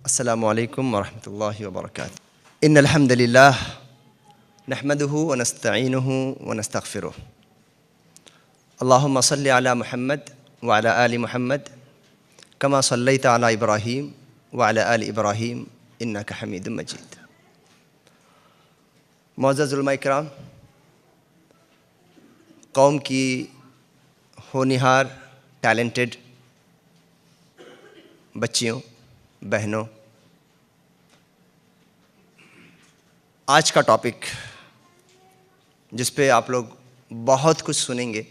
अस्सलामु अलैकुम वरहमतुल्लाहि वबरकातुहू। इन्नल हम्दुलिल्लाह नहमदुहु व नस्तईनुहु व नस्तगफिरुह। अल्लाहुम्मा सल्लि अला मुहम्मद व अला आलि मुहम्मद कमा सल्लैता अला इब्राहीम व अला आलि इब्राहीम इन्नका हमीदुम मजीद। मुअज़्ज़ज़ उलमा इकराम, कौम की होनहार टैलेंटेड बच्चियों, बहनों, आज का टॉपिक जिस पे आप लोग बहुत कुछ सुनेंगे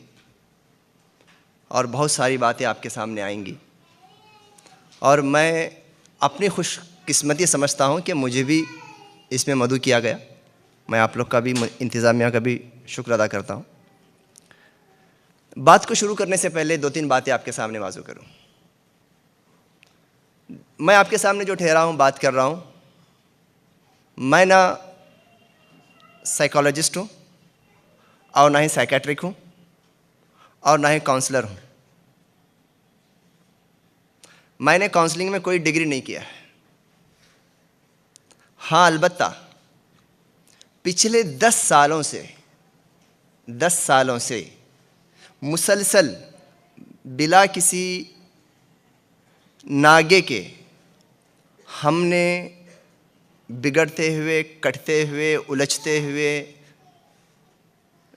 और बहुत सारी बातें आपके सामने आएंगी, और मैं अपनी खुशकिस्मती समझता हूँ कि मुझे भी इसमें मदऊ किया गया। मैं आप लोग का भी, इंतज़ामिया का भी शुक्र अदा करता हूँ। बात को शुरू करने से पहले दो तीन बातें आपके सामने वाज़ो करूँ। मैं आपके सामने जो ठहरा हूँ, बात कर रहा हूँ, मैं ना साइकोलॉजिस्ट हूँ और ना ही साइकेट्रिक हूँ और ना ही काउंसलर हूँ। मैंने काउंसलिंग में कोई डिग्री नहीं किया है। हाँ, अलबत्ता पिछले 10 सालों से मुसलसल बिला किसी नागे के हमने बिगड़ते हुए, कटते हुए, उलझते हुए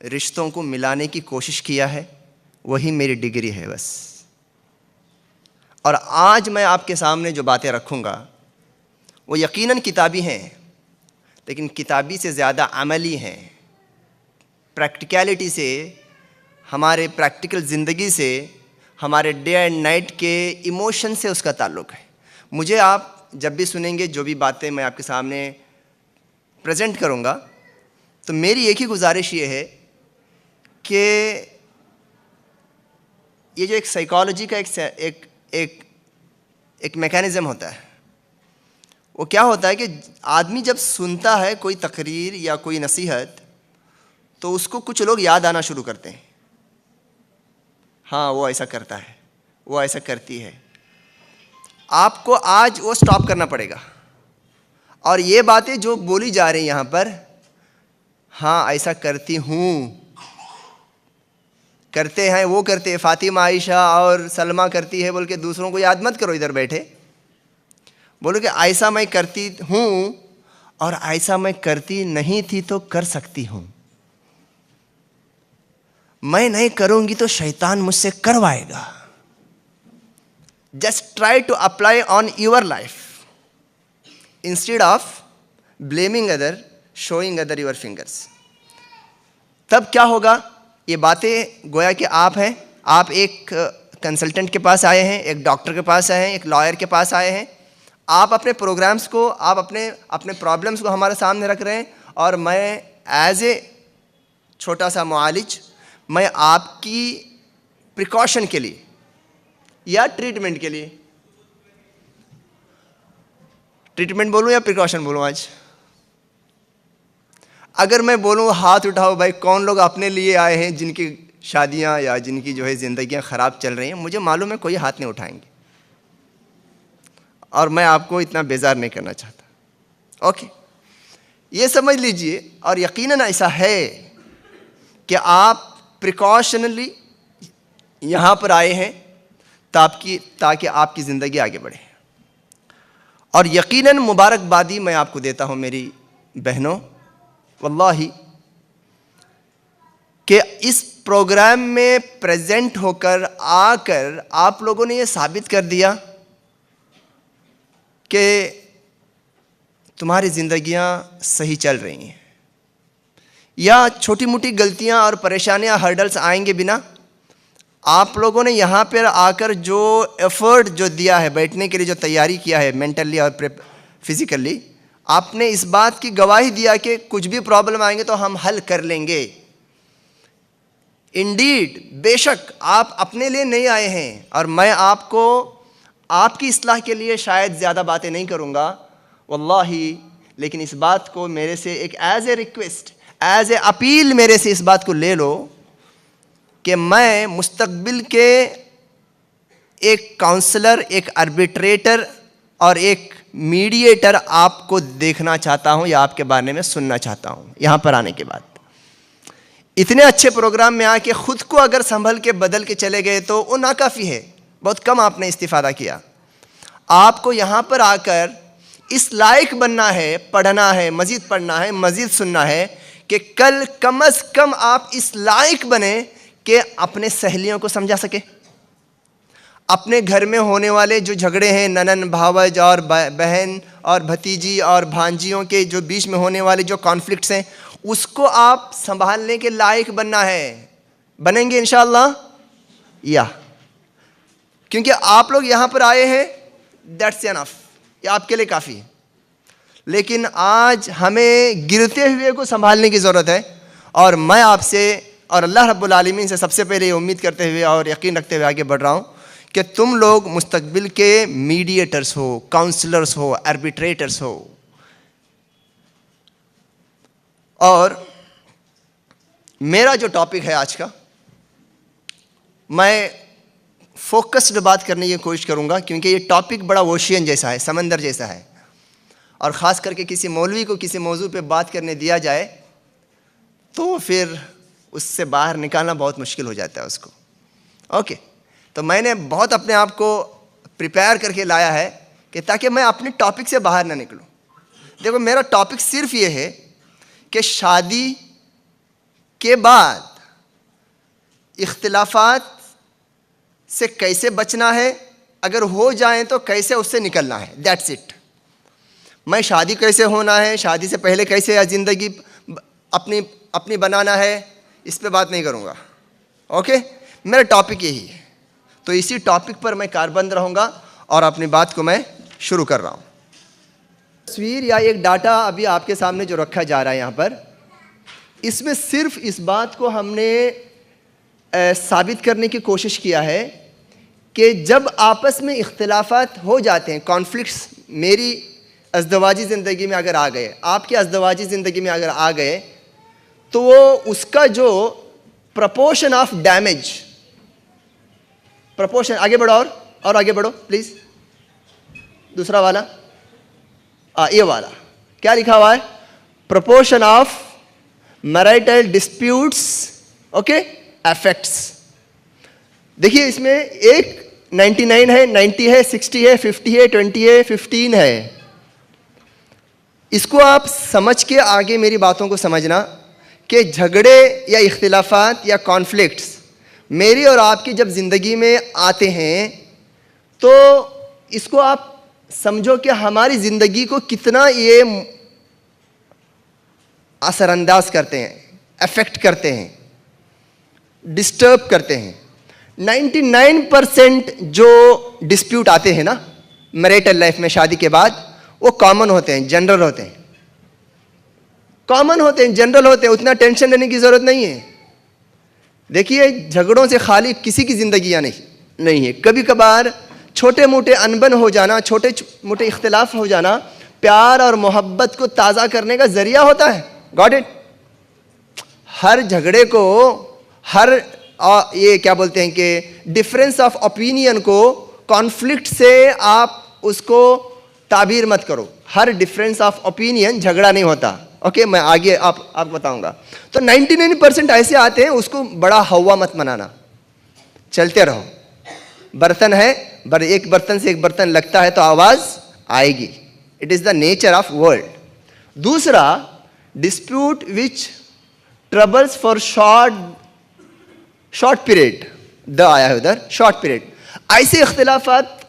रिश्तों को मिलाने की कोशिश किया है। वही मेरी डिग्री है बस। और आज मैं आपके सामने जो बातें रखूँगा वो यकीनन किताबी हैं, लेकिन किताबी से ज़्यादा अमली हैं। प्रैक्टिकलिटी से, हमारे प्रैक्टिकल ज़िंदगी से, हमारे डे एंड नाइट के इमोशन से उसका ताल्लुक़ है। मुझे आप जब भी सुनेंगे, जो भी बातें मैं आपके सामने प्रेजेंट करूँगा, तो मेरी एक ही गुजारिश ये है कि ये जो एक साइकोलॉजी का एक मैकेनिज़्म होता है, वो क्या होता है कि आदमी जब सुनता है कोई तकरीर या कोई नसीहत, तो उसको कुछ लोग याद आना शुरू करते हैं। हाँ, वो ऐसा करता है, वो ऐसा करती है। आपको आज वो स्टॉप करना पड़ेगा। और ये बातें जो बोली जा रही हैं यहाँ पर, हाँ ऐसा करती हूँ, करते हैं, वो करते हैं, फ़ातिमा, आयशा और सलमा करती है बोल के दूसरों को याद मत करो। इधर बैठे बोलो कि ऐसा मैं करती हूँ और ऐसा मैं करती नहीं थी तो कर सकती हूँ। मैं नहीं करूँगी तो शैतान मुझसे करवाएगा। Just try to apply on your life instead of blaming other, showing other your fingers. तब क्या होगा? ये बातें गोया कि आप हैं, आप एक कंसल्टेंट के पास आए हैं, एक डॉक्टर के पास आए हैं, एक लॉयर के पास आए हैं। आप अपने प्रोग्राम्स को, आप अपने प्रॉब्लम्स को हमारे सामने रख रहे हैं, और मैं एज ए छोटा सा मुआलिज, मैं आपकी प्रिकॉशन के लिए या ट्रीटमेंट के लिए, ट्रीटमेंट बोलूं या प्रिकॉशन बोलूं? आज अगर मैं बोलूं हाथ उठाओ भाई, कौन लोग अपने लिए आए हैं जिनकी शादियां या जिनकी जो है ज़िंदगियां ख़राब चल रही हैं, मुझे मालूम है कोई हाथ नहीं उठाएंगे, और मैं आपको इतना बेजार नहीं करना चाहता। ओके, ये समझ लीजिए, और यकीनन ऐसा है कि आप प्रिकॉशनली यहाँ पर आए हैं ताकि आपकी ज़िंदगी आगे बढ़े। और यकीनन मुबारकबादी मैं आपको देता हूँ मेरी बहनों, वल्लाही, कि इस प्रोग्राम में प्रेजेंट होकर आकर आप लोगों ने ये साबित कर दिया कि तुम्हारी ज़िंदगियाँ सही चल रही हैं, या छोटी मोटी गलतियाँ और परेशानियाँ, हर्डल्स आएंगे बिना। आप लोगों ने यहाँ पर आकर जो एफ़र्ट जो दिया है, बैठने के लिए जो तैयारी किया है मेंटली और फिज़िकली, आपने इस बात की गवाही दिया कि कुछ भी प्रॉब्लम आएंगे तो हम हल कर लेंगे। इंडीड, बेशक आप अपने लिए नहीं आए हैं, और मैं आपको आपकी इस्लाह के लिए शायद ज़्यादा बातें नहीं करूँगा वल्लाही, लेकिन इस बात को मेरे से एक as a request, as a appeal मेरे से इस बात को ले लो कि मैं मुस्तकबिल के एक काउंसलर, एक आर्बिट्रेटर और एक मीडिएटर आपको देखना चाहता हूं या आपके बारे में सुनना चाहता हूं। यहां पर आने के बाद इतने अच्छे प्रोग्राम में आके खुद को अगर संभल के बदल के चले गए तो वो नाकाफ़ी है। बहुत कम आपने इस्तिफादा किया। आपको यहाँ पर आकर इस लायक बनना है, पढ़ना है, मज़ीद पढ़ना है, मज़ीद सुनना है कि कल कम अज़ कम आप इस लायक बने कि अपने सहेलियों को समझा सके। अपने घर में होने वाले जो झगड़े हैं ननन भावज और बहन और भतीजी और भांजियों के जो बीच में होने वाले जो कॉन्फ्लिक्ट्स हैं, उसको आप संभालने के लायक बनना है। बनेंगे इंशाअल्लाह या? क्योंकि आप लोग यहाँ पर आए हैं, दैट्स एनफ, ये आपके लिए काफ़ी है। लेकिन आज हमें गिरते हुए को संभालने की ज़रूरत है। और मैं आपसे और अल्लाह रब्बुल आलमीन से सबसे पहले ये उम्मीद करते हुए और यकीन रखते हुए आगे बढ़ रहा हूँ कि तुम लोग मुस्तकबिल के मीडिएटर्स हो, काउंसलर्स हो, आर्बिट्रेटर्स हो। और मेरा जो टॉपिक है आज का, मैं फोकस्ड बात करने की कोशिश करूंगा क्योंकि ये टॉपिक बड़ा ओशियन जैसा है, समंदर जैसा है। और ख़ास करके किसी मौलवी को किसी मौजू पे बात करने दिया जाए तो फिर उससे बाहर निकालना बहुत मुश्किल हो जाता है उसको। ओके, तो मैंने बहुत अपने आप को प्रिपेयर करके लाया है कि ताकि मैं अपने टॉपिक से बाहर ना निकलूं। देखो, मेरा टॉपिक सिर्फ ये है कि शादी के बाद इख्तिलाफात से कैसे बचना है, अगर हो जाएं तो कैसे उससे निकलना है, दैट्स इट। मैं शादी कैसे होना है, शादी से पहले कैसे ज़िंदगी अपनी बनाना है, इस पे बात नहीं करूँगा। ओके, मेरा टॉपिक यही है। तो इसी टॉपिक पर मैं कारबंद रहूँगा और अपनी बात को मैं शुरू कर रहा हूँ। तस्वीर या एक डाटा अभी आपके सामने जो रखा जा रहा है यहाँ पर, इसमें सिर्फ इस बात को हमने साबित करने की कोशिश किया है कि जब आपस में इख्तिलाफात हो जाते हैं, कॉन्फ्लिक्ट्स मेरी अज़दवाजी ज़िंदगी में अगर आ गए, आपकी अज़दवाजी ज़िंदगी में अगर आ गए, तो वो उसका जो प्रपोर्शन ऑफ डैमेज, प्रपोर्शन, आगे बढ़ो और आगे बढ़ो प्लीज़, दूसरा वाला, ये वाला क्या लिखा हुआ है? Proportion of marital disputes, okay, effects. देखिए, इसमें एक 99 है, 90 है, 60 है, 50 है, 20 है, 15 है। इसको आप समझ के आगे मेरी बातों को समझना कि झगड़े या इख्तिलाफात या कॉन्फ्लिक्ट्स मेरी और आपकी जब ज़िंदगी में आते हैं तो इसको आप समझो कि हमारी ज़िंदगी को कितना ये असरअंदाज करते हैं, अफेक्ट करते हैं, डिस्टर्ब करते हैं। 99% जो डिस्प्यूट आते हैं ना मैरिटल लाइफ में शादी के बाद, वो कॉमन होते हैं, जनरल होते हैं, कॉमन होते हैं, जनरल होते हैं, उतना टेंशन लेने की ज़रूरत नहीं है। देखिए, झगड़ों से खाली किसी की ज़िंदगी नहीं है। कभी कभार छोटे मोटे अनबन हो जाना, छोटे मोटे इख्तिलाफ हो जाना प्यार और मोहब्बत को ताज़ा करने का ज़रिया होता है। Got it? हर झगड़े को, हर ये क्या बोलते हैं कि डिफरेंस ऑफ ओपिनियन को, कॉन्फ्लिक्ट से आप उसको ताबीर मत करो। हर डिफरेंस ऑफ ओपिनियन झगड़ा नहीं होता। ओके, मैं आगे आप बताऊंगा। तो 99% ऐसे आते हैं, उसको बड़ा हवा मत बनाना, चलते रहो। बर्तन है, एक बर्तन से एक बर्तन लगता है तो आवाज़ आएगी। It is the nature of world. दूसरा, dispute which troubles for short period, the आया है उधर, शॉर्ट पीरियड। ऐसे इख्तिलाफात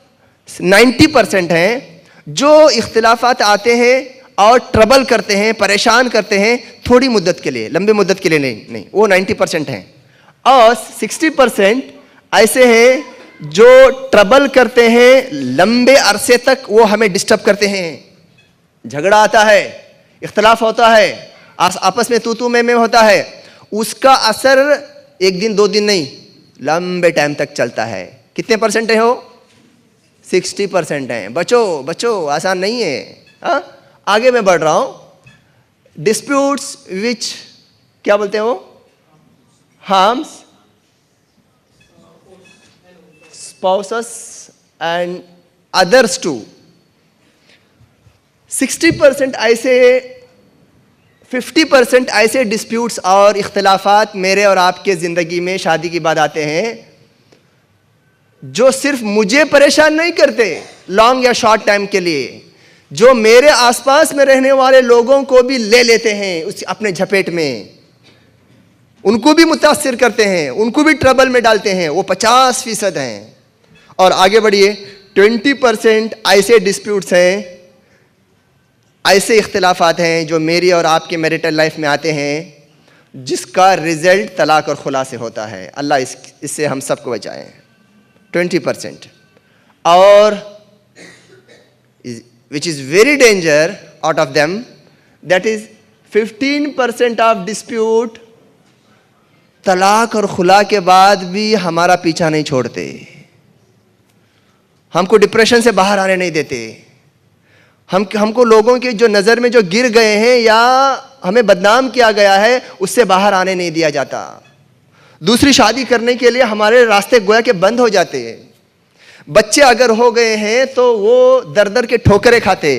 90% हैं जो इख्तिलाफात आते हैं और ट्रबल करते हैं, परेशान करते हैं थोड़ी मुद्दत के लिए, लंबी मुद्दत के लिए नहीं, वो 90% हैं। और 60% ऐसे हैं जो ट्रबल करते हैं लंबे अरसे तक, वो हमें डिस्टर्ब करते हैं। झगड़ा आता है, इख्तिलाफ होता है, आपस में तू मैं होता है, उसका असर एक दिन दो दिन नहीं, लंबे टाइम तक चलता है। कितने परसेंट है हो? 60% हैं। बचो, आसान नहीं है। हाँ, आगे मैं बढ़ रहा हूं। डिस्प्यूट्स विच क्या बोलते हैं वो? Harms spouses and others too, 60% ऐसे 50% ऐसे डिस्प्यूट्स और इख्तिलाफात मेरे और आपके ज़िंदगी में शादी के बाद आते हैं जो सिर्फ मुझे परेशान नहीं करते लॉन्ग या शॉर्ट टाइम के लिए, जो मेरे आसपास में रहने वाले लोगों को भी ले लेते हैं उस अपने झपेट में, उनको भी मुतासिर करते हैं, उनको भी ट्रबल में डालते हैं। वो 50% हैं। और आगे बढ़िए, 20% ऐसे डिस्प्यूट्स हैं, ऐसे इख्तिलाफात हैं जो मेरी और आपके मैरिटल लाइफ में आते हैं जिसका रिजल्ट तलाक और खुला से होता है। अल्लाह इससे हम सबको बचाए। 20%। और which is very danger out of them, that is 15% of dispute तलाक और खुला के बाद भी हमारा पीछा नहीं छोड़ते, हमको डिप्रेशन से बाहर आने नहीं देते, हमको लोगों के जो नज़र में जो गिर गए हैं या हमें बदनाम किया गया है उससे बाहर आने नहीं दिया जाता। दूसरी शादी करने के लिए हमारे रास्ते गोया के बंद हो जाते हैं। बच्चे अगर हो गए हैं तो वो दर दर के ठोकरे खाते।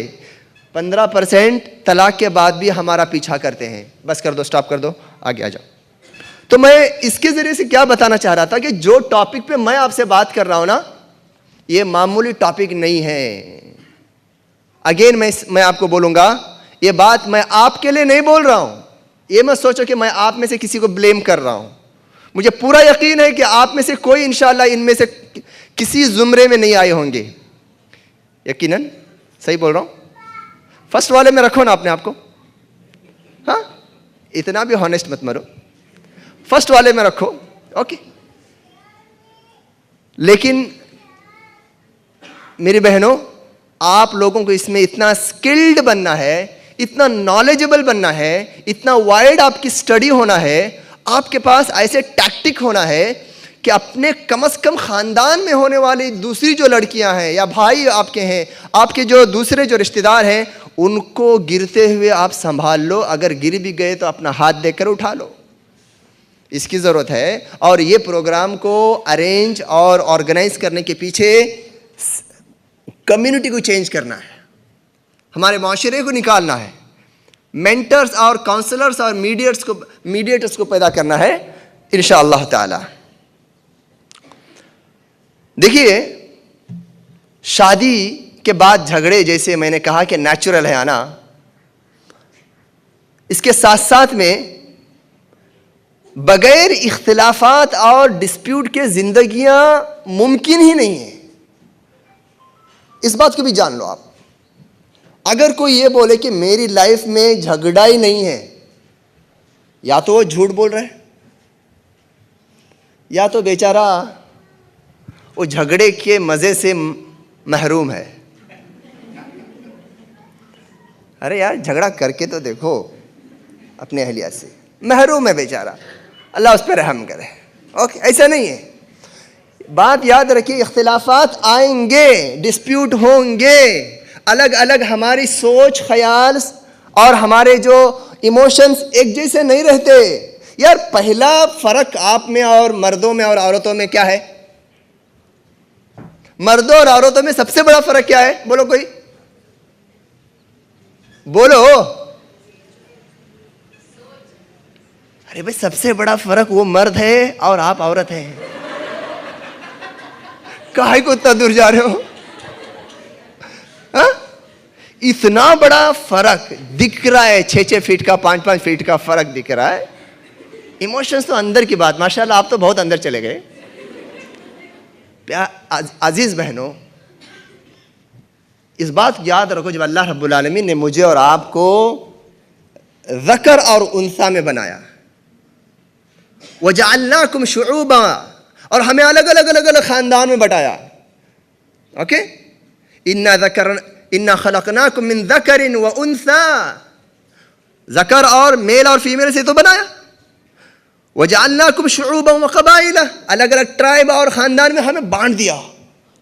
15% तलाक के बाद भी हमारा पीछा करते हैं। बस कर दो, स्टॉप कर दो, आगे आ जाओ। तो मैं इसके ज़रिए से क्या बताना चाह रहा था कि जो टॉपिक पे मैं आपसे बात कर रहा हूँ ना, ये मामूली टॉपिक नहीं है। अगेन मैं आपको बोलूँगा, ये बात मैं आपके लिए नहीं बोल रहा हूँ। ये मत सोचो कि मैं आप में से किसी को ब्लेम कर रहा हूँ। मुझे पूरा यकीन है कि आप में से कोई इंशाल्लाह इनमें से किसी ज़ुमरे में नहीं आए होंगे। यकीनन सही बोल रहा हूँ। फर्स्ट वाले में रखो ना अपने आप को, हाँ, इतना भी हॉनेस्ट मत मरो, फर्स्ट वाले में रखो, ओके। लेकिन मेरी बहनों, आप लोगों को इसमें इतना स्किल्ड बनना है, इतना नॉलेजेबल बनना है, इतना वाइड आपकी स्टडी होना है, आपके पास ऐसे टैक्टिक होना है कि अपने कम से कम ख़ानदान में होने वाली दूसरी जो लड़कियां हैं या भाई आपके हैं, आपके जो दूसरे जो रिश्तेदार हैं, उनको गिरते हुए आप संभाल लो। अगर गिर भी गए तो अपना हाथ देकर उठा लो, इसकी ज़रूरत है। और ये प्रोग्राम को अरेंज और ऑर्गेनाइज करने के पीछे कम्युनिटी को चेंज करना है, हमारे माशरे को निकालना है, मेंटर्स और काउंसलर्स और मीडिएटर्स को पैदा करना है इंशाअल्लाह ताला। देखिए, शादी के बाद झगड़े, जैसे मैंने कहा कि नेचुरल है आना, इसके साथ साथ में बगैर इख्तिलाफात और डिस्प्यूट के जिंदगियां मुमकिन ही नहीं है। इस बात को भी जान लो आप। अगर कोई ये बोले कि मेरी लाइफ में झगड़ा ही नहीं है, या तो वो झूठ बोल रहा है, या तो बेचारा वो झगड़े के मज़े से महरूम है। अरे यार, झगड़ा करके तो देखो अपने अहलिया से, महरूम है बेचारा, अल्लाह उस पर रहम करे। ओके, ऐसा नहीं है। बात याद रखिए, इख्तिलाफात आएंगे, डिस्प्यूट होंगे, अलग अलग हमारी सोच, ख्याल और हमारे जो इमोशंस एक जैसे नहीं रहते। यार, पहला फ़र्क आप में और मर्दों में और औरतों में क्या है? मर्दों और औरतों में सबसे बड़ा फ़र्क क्या है? बोलो कोई, बोलो। अरे भाई, सबसे बड़ा फ़र्क वो मर्द है और आप औरत हैं। काहे को इतना दूर जा रहे हो? हा? इतना बड़ा फर्क दिख रहा है, 6-6 फीट का, 5-5 फीट का फर्क दिख रहा है। इमोशंस तो अंदर की बात, माशाल्लाह आप तो बहुत अंदर चले गए। अजीज बहनों, इस बात याद रखो, जब अल्लाह रब्बुल आलमीन ने मुझे और आपको ज़कर और उन्सा में बनाया, वजअलनाकुम शुऊबा, और हमें अलग अलग ख़ानदान में बटाया। ओके, इन्ना खलक़नाकुम मिन ज़करिन व उन्सा, ज़कर और मेल और फीमेल से तो बनाया। वजअलनाकुम शुऊबा व क़बाइला, अलग अलग ट्राइब और ख़ानदान में हमें बांट दिया।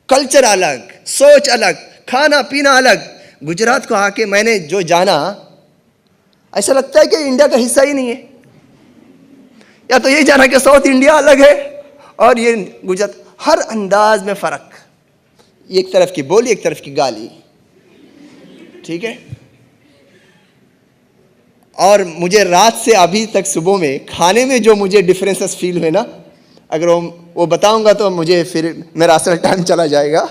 कल्चर अलग, सोच अलग, खाना पीना अलग। गुजरात को आके मैंने जो जाना, ऐसा लगता है कि इंडिया का हिस्सा ही नहीं है। या तो ये जाना कि साउथ इंडिया अलग है और ये गुजरात। हर अंदाज में फ़र्क, एक तरफ की बोली, एक तरफ की गाली। ठीक है। और मुझे रात से अभी तक सुबह में खाने में जो मुझे डिफरेंसेस फील हुए ना, अगर वो बताऊंगा तो मुझे फिर मेरा असल टाइम चला जाएगा।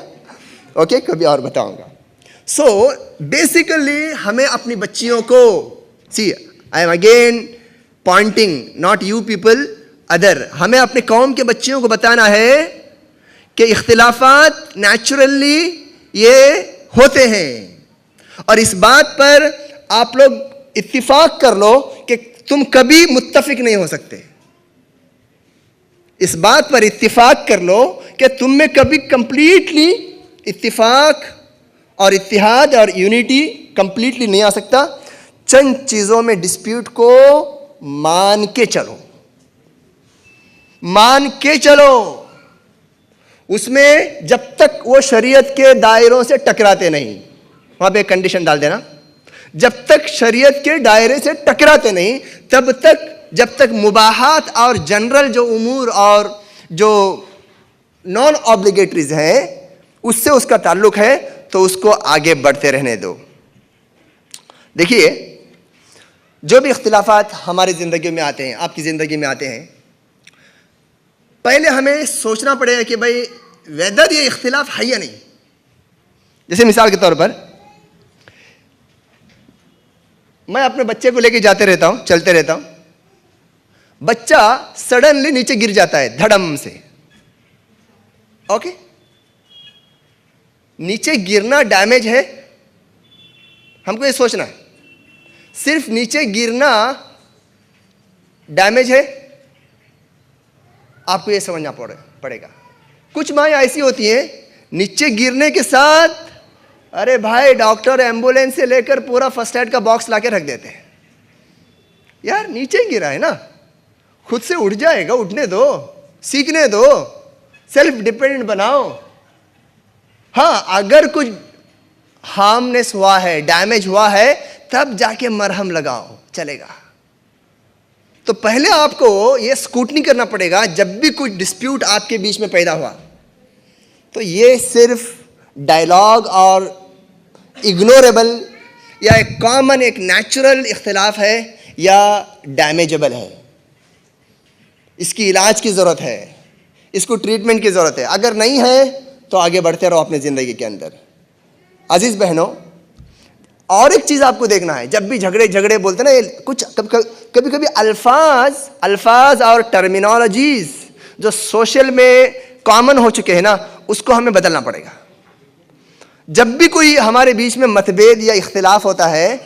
ओके, कभी और बताऊंगा। सो बेसिकली हमें अपनी बच्चियों को, see I am again pointing, not you people, other, हमें अपने कौम के बच्चियों को बताना है कि इख्तिलाफात नेचुरली ये होते हैं, और इस बात पर आप लोग इत्तिफाक कर लो कि तुम कभी मुत्तफिक नहीं हो सकते। इस बात पर इत्तिफाक कर लो कि तुम में कभी कंप्लीटली इत्तिफाक और इत्तिहाद और यूनिटी कंप्लीटली नहीं आ सकता। चंद चीजों में डिस्प्यूट को मान के चलो, मान के चलो, उसमें जब तक वो शरीयत के दायरों से टकराते नहीं, वहां पे कंडीशन डाल देना, जब तक शरीयत के दायरे से टकराते नहीं, तब तक, जब तक मुबाहात और जनरल जो उमूर और जो नॉन ऑब्लिगेटरीज हैं उससे उसका ताल्लुक है, तो उसको आगे बढ़ते रहने दो। देखिए, जो भी इख्तिलाफात हमारी ज़िंदगी में आते हैं, आपकी ज़िंदगी में आते हैं, पहले हमें सोचना पड़ेगा कि भाई वेदर ये इख्तिलाफ है या नहीं। जैसे मिसाल के तौर पर मैं अपने बच्चे को लेके जाते रहता हूं, चलते रहता हूं, बच्चा सडनली नीचे गिर जाता है धड़म से। ओके, नीचे गिरना डैमेज है, हमको ये सोचना है। सिर्फ नीचे गिरना डैमेज है, आपको ये समझना पड़ेगा। कुछ माएँ ऐसी होती हैं, नीचे गिरने के साथ अरे भाई डॉक्टर एम्बुलेंस से लेकर पूरा फर्स्ट एड का बॉक्स लाके रख देते हैं। यार नीचे गिरा है ना, खुद से उठ जाएगा, उठने दो, सीखने दो, सेल्फ डिपेंडेंट बनाओ। हाँ, अगर कुछ हार्मनेस हुआ है, डैमेज हुआ है, तब जाके मरहम लगाओ, चलेगा। तो पहले आपको ये स्क्रूटनी करना पड़ेगा जब भी कुछ डिस्प्यूट आपके बीच में पैदा हुआ। तो ये सिर्फ डायलॉग और इग्नोरेबल या एक कॉमन, एक नेचुरल इख्तिलाफ है या डैमेजेबल है। इसकी इलाज की ज़रूरत है, इसको ट्रीटमेंट की ज़रूरत है। अगर नहीं है तो आगे बढ़ते रहो अपनी ज़िंदगी के अंदर। अजीज़ बहनों, और एक चीज़ आपको देखना है, जब भी झगड़े बोलते ना, ये कुछ कभी कभी अल्फाज और टर्मिनोलॉजीज जो सोशल में कॉमन हो चुके हैं ना, उसको हमें बदलना पड़ेगा। जब भी कोई हमारे बीच में मतभेद या इख्तिलाफ होता है,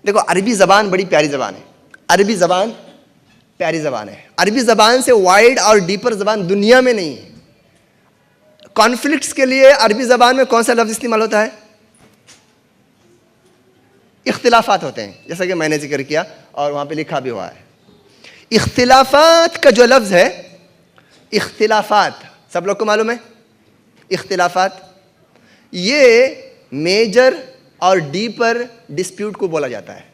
देखो अरबी ज़बान बड़ी प्यारी ज़बान है, अरबी ज़बान प्यारी ज़बान है। अरबी ज़बान से वाइड और डीपर ज़बान दुनिया में नहीं है। कॉन्फ्लिक्ट्स के लिए अरबी ज़बान में कौन सा लफ्ज़ इस्तेमाल होता है? इख्तिलाफात होते हैं, जैसा कि मैंने जिक्र किया और वहाँ पे लिखा भी हुआ है। इख्तिलाफात का जो लफ्ज़ है, इख्तिलाफात, सब लोग को मालूम है इख्तिलाफात, ये मेजर और डीपर डिस्प्यूट को बोला जाता है।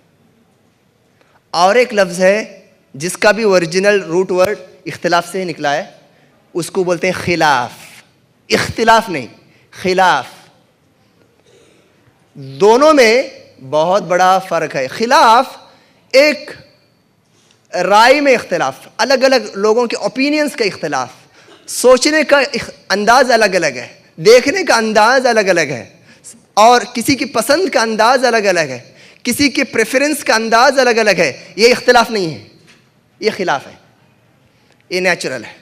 और एक लफ्ज़ है जिसका भी ओरिजिनल रूट वर्ड इख्तिलाफ से ही निकला है, उसको बोलते हैं खिलाफ। इख्तिलाफ नहीं, खिलाफ। दोनों में बहुत बड़ा फ़र्क है। खिलाफ एक राय में इख्तिलाफ, अलग अलग लोगों के ओपिनियंस का इख्तिलाफ, सोचने का अंदाज़ अलग अलग है, देखने का अंदाज़ अलग अलग है, और किसी की पसंद का अंदाज़ अलग अलग है, किसी के प्रेफरेंस का अंदाज़ अलग अलग है। ये इख्तिलाफ नहीं है, ये खिलाफ है, ये नेचुरल है।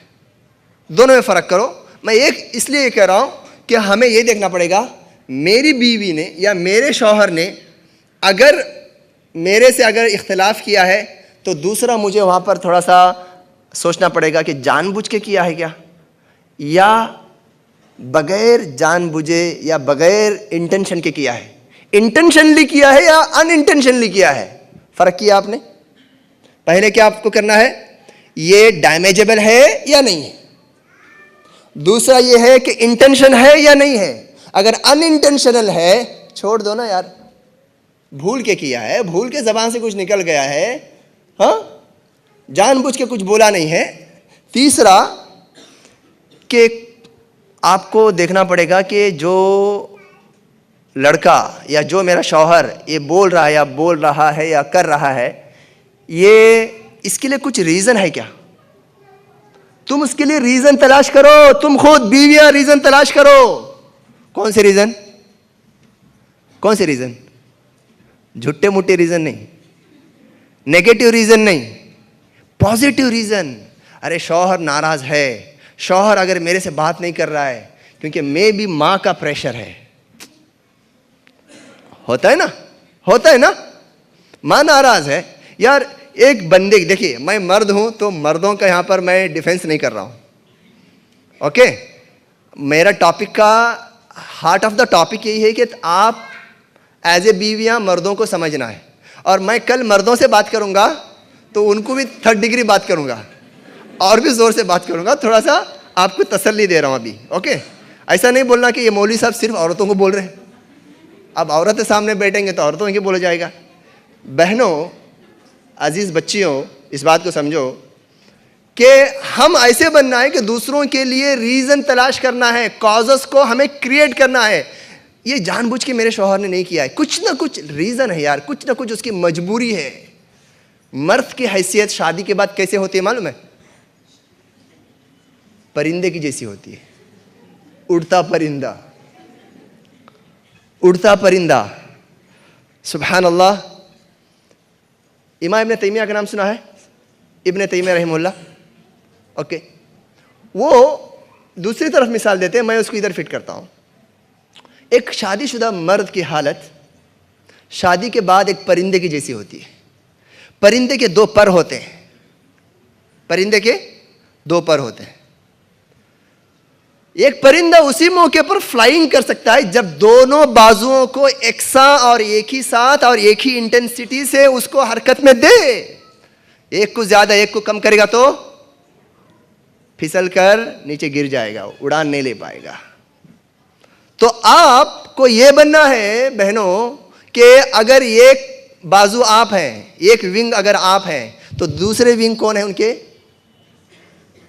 दोनों में फ़र्क करो। मैं एक इसलिए कह रहा हूँ कि हमें ये देखना पड़ेगा, मेरी बीवी ने या मेरे शौहर ने अगर मेरे से अगर इख्तिलाफ किया है, तो दूसरा मुझे वहाँ पर थोड़ा सा सोचना पड़ेगा कि जानबूझ के किया है क्या, या बगैर जानबूझे या बगैर इंटेंशन के किया है। इंटेंशनली किया है या अनइंटेंशनली किया है, फ़र्क किया आपने। पहले क्या आपको करना है, ये डैमेजेबल है या नहीं है। दूसरा ये है कि इंटेंशन है या नहीं है। अगर अनइंटेंशनल है, छोड़ दो ना यार, भूल के किया है, भूल के ज़बान से कुछ निकल गया है, हाँ, जानबूझ के कुछ बोला नहीं है। तीसरा कि आपको देखना पड़ेगा कि जो लड़का या जो मेरा शौहर ये बोल रहा है या बोल रहा है या कर रहा है, ये इसके लिए कुछ रीज़न है क्या? तुम उसके लिए रीज़न तलाश करो। तुम खुद बीवियां रीज़न तलाश करो। कौन से रीज़न? कौन से रीज़न? झुट्टे मुट्टे रीज़न नहीं, नेगेटिव रीज़न नहीं, पॉजिटिव रीज़न। अरे शौहर नाराज़ है, शौहर अगर मेरे से बात नहीं कर रहा है क्योंकि मैं भी माँ का प्रेशर है। होता है ना, होता है ना, माँ नाराज़ है। यार एक बंदे, देखिए मैं मर्द हूं तो मर्दों का यहां पर मैं डिफेंस नहीं कर रहा हूं, ओके। मेरा टॉपिक का हार्ट ऑफ द टॉपिक यही है कि आप एज ए बीवियां मर्दों को समझना है। और मैं कल मर्दों से बात करूंगा तो उनको भी 3rd डिग्री बात करूंगा और भी जोर से बात करूंगा। थोड़ा सा आपको तसल्ली दे रहा हूं अभी, ओके। ऐसा नहीं बोलना कि ये मौलवी साहब सिर्फ औरतों को बोल रहे हैं। अब औरतें सामने बैठेंगे तो औरतों के बोला जाएगा। बहनों, अजीज बच्चियों, इस बात को समझो कि हम ऐसे बनना है कि दूसरों के लिए रीज़न तलाश करना है, कॉजेस को हमें क्रिएट करना है। ये जानबूझ के मेरे शौहर ने नहीं किया है, कुछ ना कुछ रीज़न है यार, कुछ ना कुछ उसकी मजबूरी है। मर्द की हैसियत शादी के बाद कैसे होती है मालूम है? परिंदे की जैसी होती है, उड़ता परिंदा, उड़ता परिंदा। सुभान अल्लाह। इमाम इब्न तैमिया का नाम सुना है? इब्न तैमिया रहमहुल्लाह, ओके। वो दूसरी तरफ मिसाल देते हैं, मैं उसको इधर फिट करता हूँ। एक शादीशुदा मर्द की हालत शादी के बाद एक परिंदे की जैसी होती है। परिंदे के 2 पर होते हैं, परिंदे के 2 पर होते हैं। एक परिंदा उसी मौके पर फ्लाइंग कर सकता है जब दोनों बाजुओं को एकसा और एक ही साथ और एक ही इंटेंसिटी से उसको हरकत में दे। एक को ज्यादा एक को कम करेगा तो फिसल कर नीचे गिर जाएगा, उड़ान नहीं ले पाएगा। तो आपको यह बनना है बहनों कि अगर एक बाजू आप हैं, एक विंग अगर आप हैं, तो दूसरे विंग कौन है?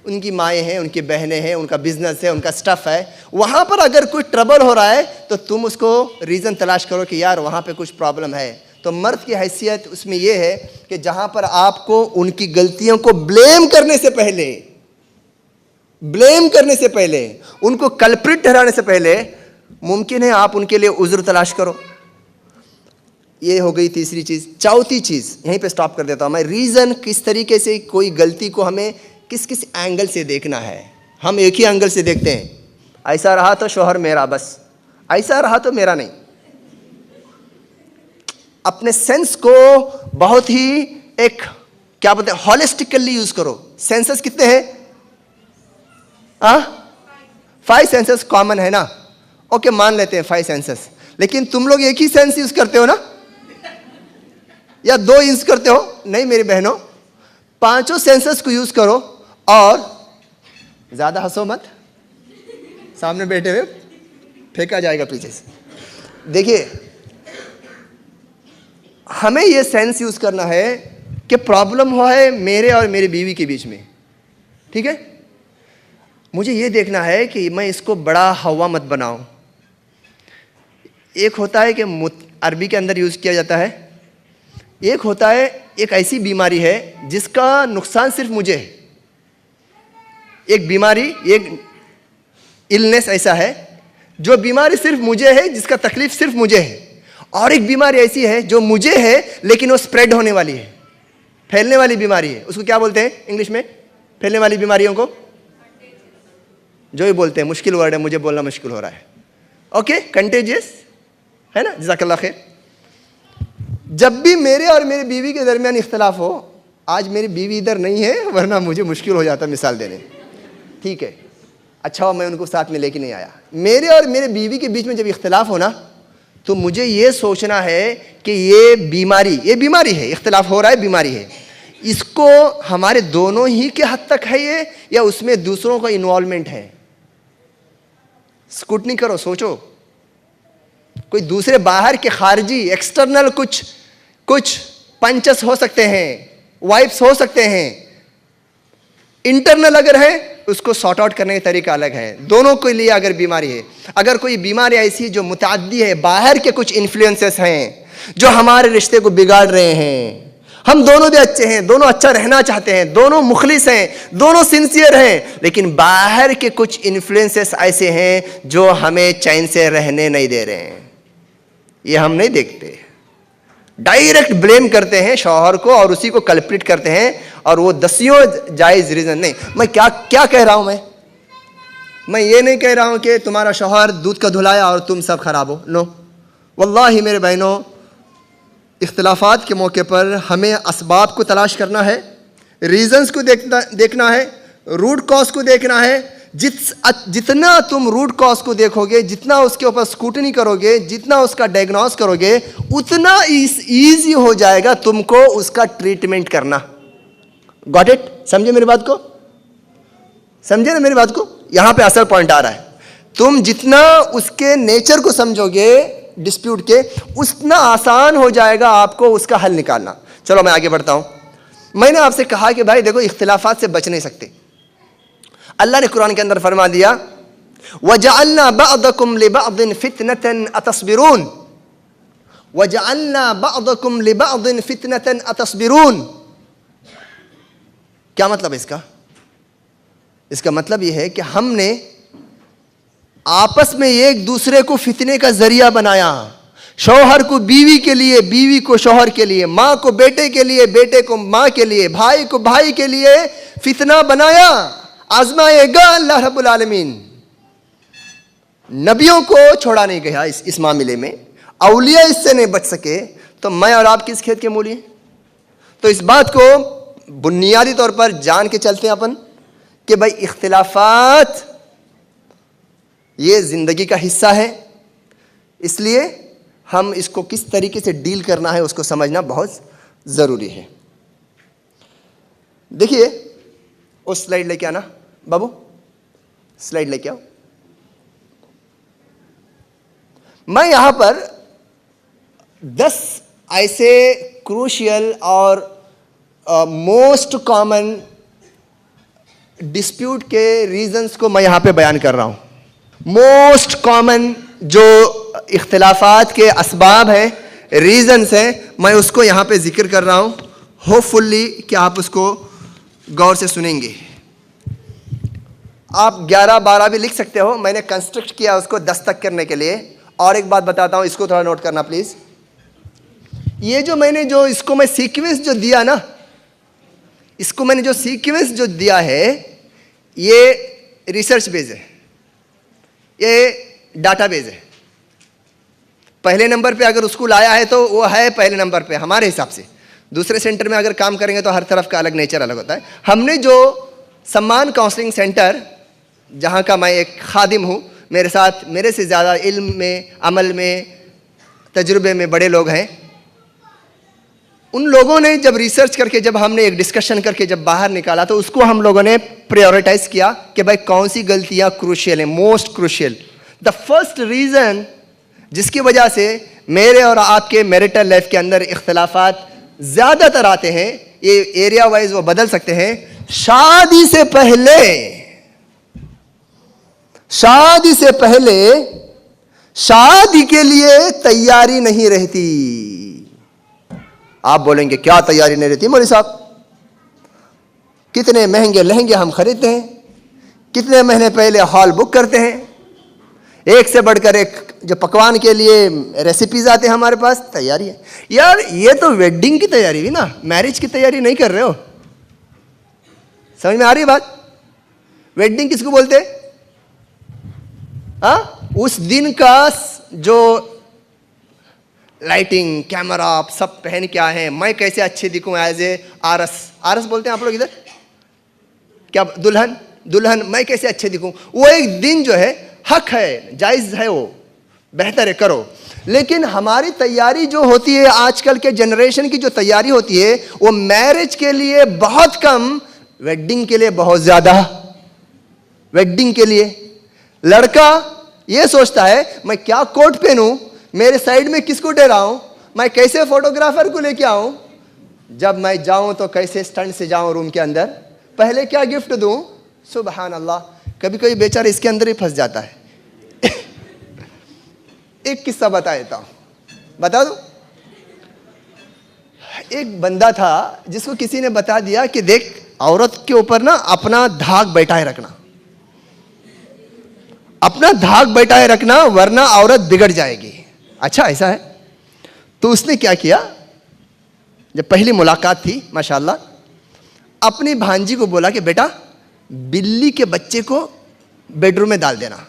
उनकी माएँ हैं, उनकी बहनें हैं, उनका बिजनेस है, उनका स्टफ है। वहाँ पर अगर कोई ट्रबल हो रहा है तो तुम उसको रीज़न तलाश करो कि यार वहाँ पे कुछ प्रॉब्लम है। तो मर्द की हैसियत उसमें यह है कि जहाँ पर आपको उनकी गलतियों को ब्लेम करने से पहले, उनको कल्प्रिट ठहराने से पहले, मुमकिन है आप उनके लिए उज़्र तलाश करो। ये हो गई तीसरी चीज़। चौथी चीज़ यहीं पे स्टॉप कर देता हूँ मैं। रीज़न, किस तरीके से कोई गलती को हमें किस किस एंगल से देखना है। हम एक ही एंगल से देखते हैं, ऐसा रहा तो शौहर मेरा, बस ऐसा रहा तो मेरा नहीं। अपने सेंस को बहुत ही एक क्या बोलते हैं, हॉलिस्टिकली यूज करो। सेंसेस कितने हैं? 5 सेंसेस कॉमन है ना, ओके, मान लेते हैं 5 सेंसेस। लेकिन तुम लोग एक ही सेंस यूज करते हो ना, या 2 यूज करते हो? नहीं मेरी बहनों, 5 सेंसेस को यूज करो। और ज्यादा हंसो मत, सामने बैठे हुए फेंका जाएगा पीछे से। देखिए, हमें यह सेंस यूज करना है कि प्रॉब्लम हुआ है मेरे और मेरी बीवी के बीच में, ठीक है। मुझे यह देखना है कि मैं इसको बड़ा हवा मत बनाऊं। एक होता है कि अरबी के अंदर यूज किया जाता है, एक होता है एक ऐसी बीमारी है जिसका नुकसान सिर्फ मुझे है। एक बीमारी, एक इलनेस ऐसा है जो बीमारी सिर्फ मुझे है, जिसका तकलीफ सिर्फ मुझे है। और एक बीमारी ऐसी है जो मुझे है लेकिन वो स्प्रेड होने वाली है, फैलने वाली बीमारी है। उसको क्या बोलते हैं इंग्लिश में? फैलने वाली बीमारियों को जो ही बोलते हैं, मुश्किल वर्ड है, मुझे बोलना मुश्किल हो रहा है, ओके, कंटेजियस है ना, जज़ाकल्लाह खैर। जब भी मेरे और मेरी बीवी के दरमियान इख्तलाफ हो, आज मेरी बीवी इधर नहीं है वरना मुझे मुश्किल हो जाता मिसाल देने, ठीक है, अच्छा हो मैं उनको साथ में लेके नहीं आया। मेरे और मेरे बीवी के बीच में जब इख्तलाफ हो ना, तो मुझे ये सोचना है कि ये बीमारी है, इख्तलाफ हो रहा है, बीमारी है, इसको हमारे दोनों ही के हद तक है ये, या उसमें दूसरों का इन्वॉल्वमेंट है। स्क्रूटनी करो, सोचो, कोई दूसरे बाहर के खारजी एक्सटर्नल कुछ पंचस हो सकते हैं, वाइब्स हो सकते हैं। इंटरनल अगर है उसको सॉर्ट आउट करने का तरीका अलग है। दोनों के लिए अगर बीमारी है, अगर कोई बीमारी ऐसी है जो मुतअद्दी है, बाहर के कुछ इन्फ्लुएंसेस हैं जो हमारे रिश्ते को बिगाड़ रहे हैं, हम दोनों भी अच्छे हैं, दोनों अच्छा रहना चाहते हैं, दोनों मुखलिस हैं, दोनों सिंसियर हैं, लेकिन बाहर के कुछ इन्फ्लुएंसेस ऐसे हैं जो हमें चैन से रहने नहीं दे रहे हैं, ये हम नहीं देखते। डायरेक्ट ब्लेम करते हैं शौहर को और उसी को कल्प्रिट करते हैं, और वो दसियों जायज रीजन नहीं। मैं क्या क्या कह रहा हूं, मैं ये नहीं कह रहा हूं कि तुम्हारा शौहर दूध का धुलाया और तुम सब खराब हो, नो। वल्लाही मेरे बहनों, इख्तिलाफात के मौके पर हमें असबाब को तलाश करना है, रीजंस को देखना है, रूट कॉज को देखना है। जितना तुम रूट कॉज को देखोगे, जितना उसके ऊपर स्क्रूटनी करोगे, जितना उसका डायग्नोस करोगे, उतना ईजी हो जाएगा तुमको उसका ट्रीटमेंट करना। Got it? समझे मेरी बात को? समझे ना मेरी बात को? यहां पे असल पॉइंट आ रहा है। तुम जितना उसके नेचर को समझोगे डिस्प्यूट के, उतना आसान हो जाएगा आपको उसका हल निकालना। चलो मैं आगे बढ़ता हूं। मैंने आपसे कहा कि भाई देखो, इख्तिलाफात से बच नहीं सकते। अल्लाह ने कुरान के अंदर फरमा दिया, वजअलना बअदकुम लिबअदिन फितनतन अतस्बिरून, वजअलना बअदकुम लिबअदिन फितनतन अतस्बिरून। क्या मतलब इसका? इसका मतलब यह है कि हमने आपस में एक दूसरे को फितने का जरिया बनाया। शौहर को बीवी के लिए, बीवी को शौहर के लिए, माँ को बेटे के लिए, बेटे को माँ के लिए, भाई को भाई के लिए फितना बनाया। आजमाएगा अल्लाह रब्बुल आलमीन। नबियों को छोड़ा नहीं गया इस मामले में, औलिया इससे नहीं बच सके, तो मैं और आप किस खेत के मूली हैं? तो इस बात को बुनियादी तौर पर जान के चलते हैं अपन कि भाई इख्तिलाफात ये जिंदगी का हिस्सा है, इसलिए हम इसको किस तरीके से डील करना है उसको समझना बहुत ज़रूरी है। देखिए, उस स्लाइड लेके आना बाबू, स्लाइड लेके आओ। मैं यहां पर 10 ऐसे क्रूशियल और मोस्ट कॉमन डिस्प्यूट के रीजंस को मैं यहां पे बयान कर रहा हूं। मोस्ट कॉमन जो इख्तिलाफात के असबाब हैं, रीजंस हैं, मैं उसको यहां पे जिक्र कर रहा हूं। होपफुली कि आप उसको गौर से सुनेंगे। आप 11-12 भी लिख सकते हो, मैंने कंस्ट्रक्ट किया उसको 10 तक करने के लिए। और एक बात बताता हूं, इसको थोड़ा नोट करना प्लीज। ये जो मैंने जो इसको मैं सीक्वेंस जो दिया ना, इसको मैंने जो सीक्वेंस जो दिया है, ये रिसर्च बेस है, ये डाटाबेस है। पहले नंबर पे अगर स्कूल आया है तो वो है पहले नंबर पे हमारे हिसाब से। दूसरे सेंटर में अगर काम करेंगे तो हर तरफ का अलग नेचर अलग होता है। हमने जो सम्मान काउंसलिंग सेंटर, जहाँ का मैं एक खादिम हूँ, मेरे साथ मेरे से ज़्यादा इल्म में, अमल में, तजुर्बे में बड़े लोग हैं, उन लोगों ने जब रिसर्च करके, जब हमने एक डिस्कशन करके जब बाहर निकाला, तो उसको हम लोगों ने प्रायोरिटाइज किया कि भाई कौन सी गलतियां क्रूशियल हैं, most crucial. The first reason जिसकी वजह से मेरे और आपके मैरिटल लाइफ के अंदर इख्तिलाफात ज़्यादातर आते हैं, ये एरिया वाइज वो बदल सकते हैं। शादी से पहले, शादी से पहले शादी के लिए तैयारी नहीं रहती। आप बोलेंगे क्या तैयारी नहीं रहती मौलवी साहब? कितने महंगे लहंगे हम खरीदते हैं, कितने महीने पहले हॉल बुक करते हैं, एक से बढ़कर एक जो पकवान के लिए रेसिपीज आते हैं हमारे पास, तैयारी है। यार ये तो वेडिंग की तैयारी हुई ना, मैरिज की तैयारी नहीं कर रहे हो। समझ में आ रही है बात? वेडिंग किसको बोलते हैं? हाँ, उस दिन का जो लाइटिंग, कैमरा, आप सब पहन के आए हैं, मैं कैसे अच्छे दिखूं एज ए आरस, आरस बोलते हैं आप लोग इधर क्या, दुल्हन, दुल्हन, मैं कैसे अच्छे दिखूं। वो एक दिन जो है हक है, जायज है, वो बेहतर है, करो। लेकिन हमारी तैयारी जो होती है, आजकल के जनरेशन की जो तैयारी होती है, वो मैरिज के लिए बहुत कम, वेडिंग के लिए बहुत ज्यादा। वेडिंग के लिए लड़का ये सोचता है मैं क्या कोट पहनूं, मेरे साइड में किसको ठहराऊं, मैं कैसे फोटोग्राफर को लेके आऊं, जब मैं जाऊं तो कैसे स्टंट से जाऊं रूम के अंदर, पहले क्या गिफ्ट दूं, सुबहान अल्लाह, कभी कभी बेचारा इसके अंदर ही फंस जाता है। एक किस्सा बता देता हूं, बता दो। एक बंदा था जिसको किसी ने बता दिया कि देख, औरत के ऊपर ना अपना धाक बैठाए रखना, अपना धाक बैठाए रखना, वरना औरत बिगड़ जाएगी। अच्छा ऐसा है? तो उसने क्या किया, जब पहली मुलाकात थी माशाल्लाह, अपनी भांजी को बोला कि बेटा बिल्ली के बच्चे को बेडरूम में डाल देना,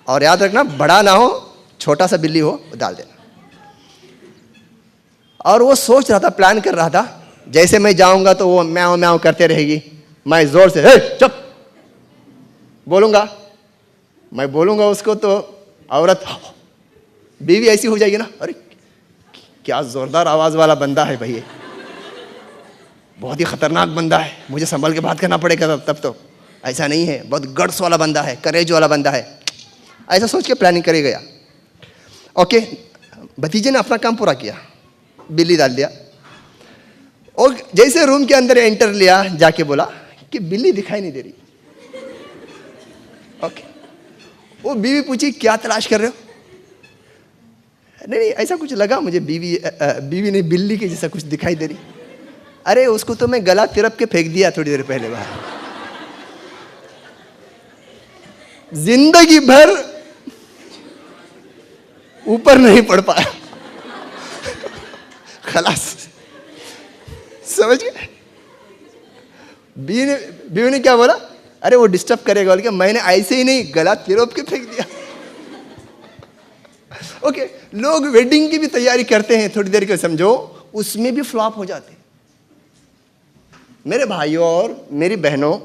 और याद रखना बड़ा ना हो, छोटा सा बिल्ली हो, डाल देना। और वो सोच रहा था, प्लान कर रहा था, जैसे मैं जाऊंगा तो वो म्याऊं म्याऊं करते रहेगी, मैं जोर से हे चुप बोलूंगा, मैं बोलूंगा उसको तो औरत बीवी ऐसी हो जाएगी ना, अरे क्या जोरदार आवाज वाला बंदा है भाई, बहुत ही खतरनाक बंदा है, मुझे संभल के बात करना पड़ेगा। तब तो ऐसा नहीं है, बहुत गट्स वाला बंदा है, करेज वाला बंदा है, ऐसा सोच के प्लानिंग करे गया। ओके, भतीजे ने अपना काम पूरा किया, बिल्ली डाल दिया, और जैसे रूम के अंदर एंटर लिया, जाके बोला कि बिल्ली दिखाई नहीं दे रही। ओके, वो बीवी पूछी क्या तलाश कर रहे हो? नहीं ऐसा कुछ लगा मुझे, बीवी ने बिल्ली के जैसा कुछ दिखाई दे रही। अरे उसको तो मैं गला तिरप के फेंक दिया थोड़ी देर पहले बाहर, जिंदगी भर ऊपर नहीं पड़ पाया। खलास, समझ गए? बीवी ने क्या बोला, अरे वो डिस्टर्ब करेगा, बोल के मैंने ऐसे ही नहीं गला तिरप के फेंक दिया। ओके, लोग वेडिंग की भी तैयारी करते हैं, थोड़ी देर के समझो, उसमें भी फ्लॉप हो जाते। मेरे भाइयों और मेरी बहनों,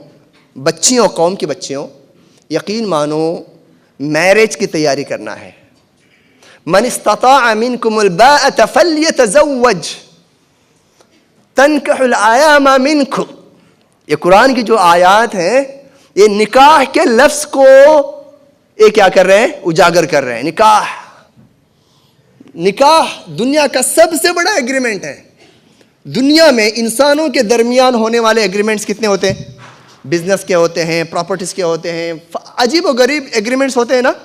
बच्चियों, कौम की बच्चियों, यकीन मानो मैरिज की तैयारी करना है। मन इस्तताअ मिनकुमुल बाअत फल्यतज़व्वज तनकिहुल आयामा मिनकुम। ये कुरान की जो आयात हैं, ये निकाह के लफ्ज को ये क्या कर रहे हैं, उजागर कर रहे हैं। निकाह दुनिया का सबसे बड़ा एग्रीमेंट है। दुनिया में इंसानों के दरमियान होने वाले एग्रीमेंट्स कितने होते हैं? बिजनेस के होते हैं, प्रॉपर्टीज के होते हैं, अजीब व गरीब एग्रीमेंट्स होते हैं ना।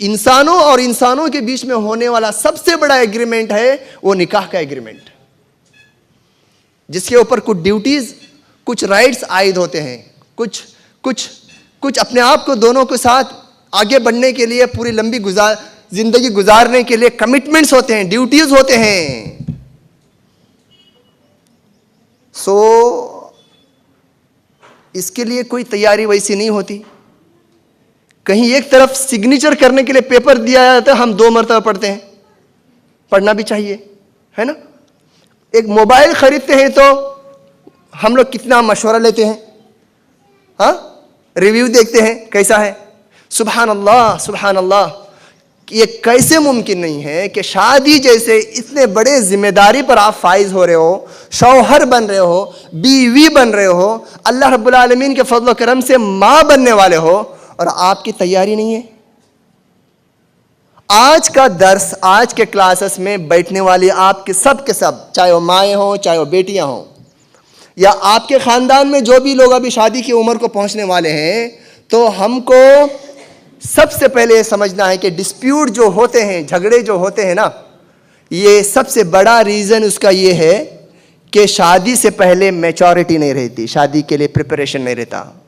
इंसानों और इंसानों के बीच में होने वाला सबसे बड़ा एग्रीमेंट है वो निकाह का एग्रीमेंट, जिसके ऊपर कुछ ड्यूटीज, कुछ राइट्स आयद होते हैं, कुछ अपने आप को दोनों के साथ आगे बढ़ने के लिए, पूरी लंबी जिंदगी गुजारने के लिए कमिटमेंट्स होते हैं, ड्यूटीज होते हैं। इसके लिए कोई तैयारी वैसी नहीं होती। कहीं एक तरफ सिग्नेचर करने के लिए पेपर दिया जाता है, हम 2 मरतबा पढ़ते हैं, पढ़ना भी चाहिए, है ना। एक मोबाइल खरीदते हैं तो हम लोग कितना मशवरा लेते हैं, हाँ, रिव्यू देखते हैं कैसा है। सुभान अल्लाह, सुभान अल्लाह। ये कैसे मुमकिन नहीं है कि शादी जैसे इतने बड़े जिम्मेदारी पर आप फाइज हो रहे हो, शौहर बन रहे हो, बीवी बन रहे हो, अल्लाह रब्बुल आलमीन के फजल करम से माँ बनने वाले हो, और आपकी तैयारी नहीं है। आज का दर्स, आज के क्लासेस में बैठने वाली आपके सब के सब, चाहे वो माएँ हों, चाहे वो बेटियां हों, या आपके ख़ानदान में जो भी लोग अभी शादी की उम्र को पहुंचने वाले हैं, तो हमको सबसे पहले समझना है कि डिस्प्यूट जो होते हैं, झगड़े जो होते हैं ना, ये सबसे बड़ा रीज़न उसका ये है कि शादी से पहले मैच्योरिटी नहीं रहती, शादी के लिए प्रिपरेशन नहीं रहता,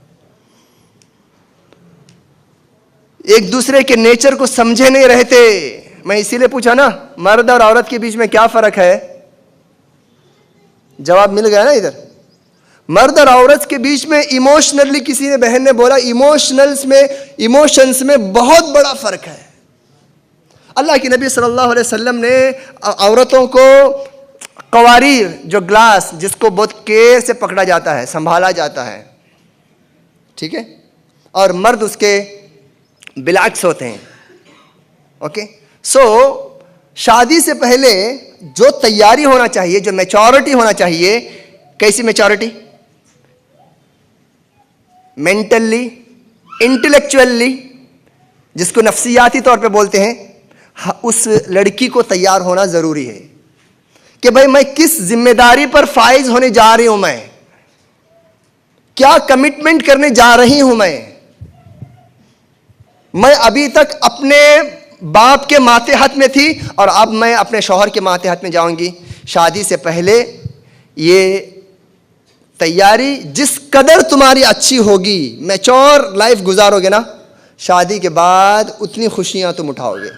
एक दूसरे के नेचर को समझे नहीं रहते। मैं इसीलिए पूछा ना, मर्द और औरत के बीच में क्या फ़र्क है, जवाब मिल गया ना इधर। मर्द और औरत के बीच में इमोशनली, किसी ने बहन ने बोला, इमोशंस में बहुत बड़ा फ़र्क है। अल्लाह के नबी सल्लल्लाहु अलैहि वसल्लम ने औरतों को कवारीर, जो ग्लास जिसको बहुत केयर से पकड़ा जाता है, संभाला जाता है, ठीक है, और मर्द उसके बिलाक्स होते हैं। ओके, शादी से पहले जो तैयारी होना चाहिए, जो मैच्योरिटी होना चाहिए, कैसी मैच्योरिटी? मेंटली, इंटेलेक्चुअली, जिसको नफ्सियाती तौर पे बोलते हैं, उस लड़की को तैयार होना ज़रूरी है कि भाई मैं किस जिम्मेदारी पर फाइज होने जा रही हूं। मैं क्या कमिटमेंट करने जा रही हूं मैं अभी तक अपने बाप के मातहत में थी और अब मैं अपने शौहर के मातहत में जाऊंगी। शादी से पहले ये तैयारी जिस कदर तुम्हारी अच्छी होगी, मैच्योर लाइफ गुजारोगे ना, शादी के बाद उतनी खुशियां तुम उठाओगे।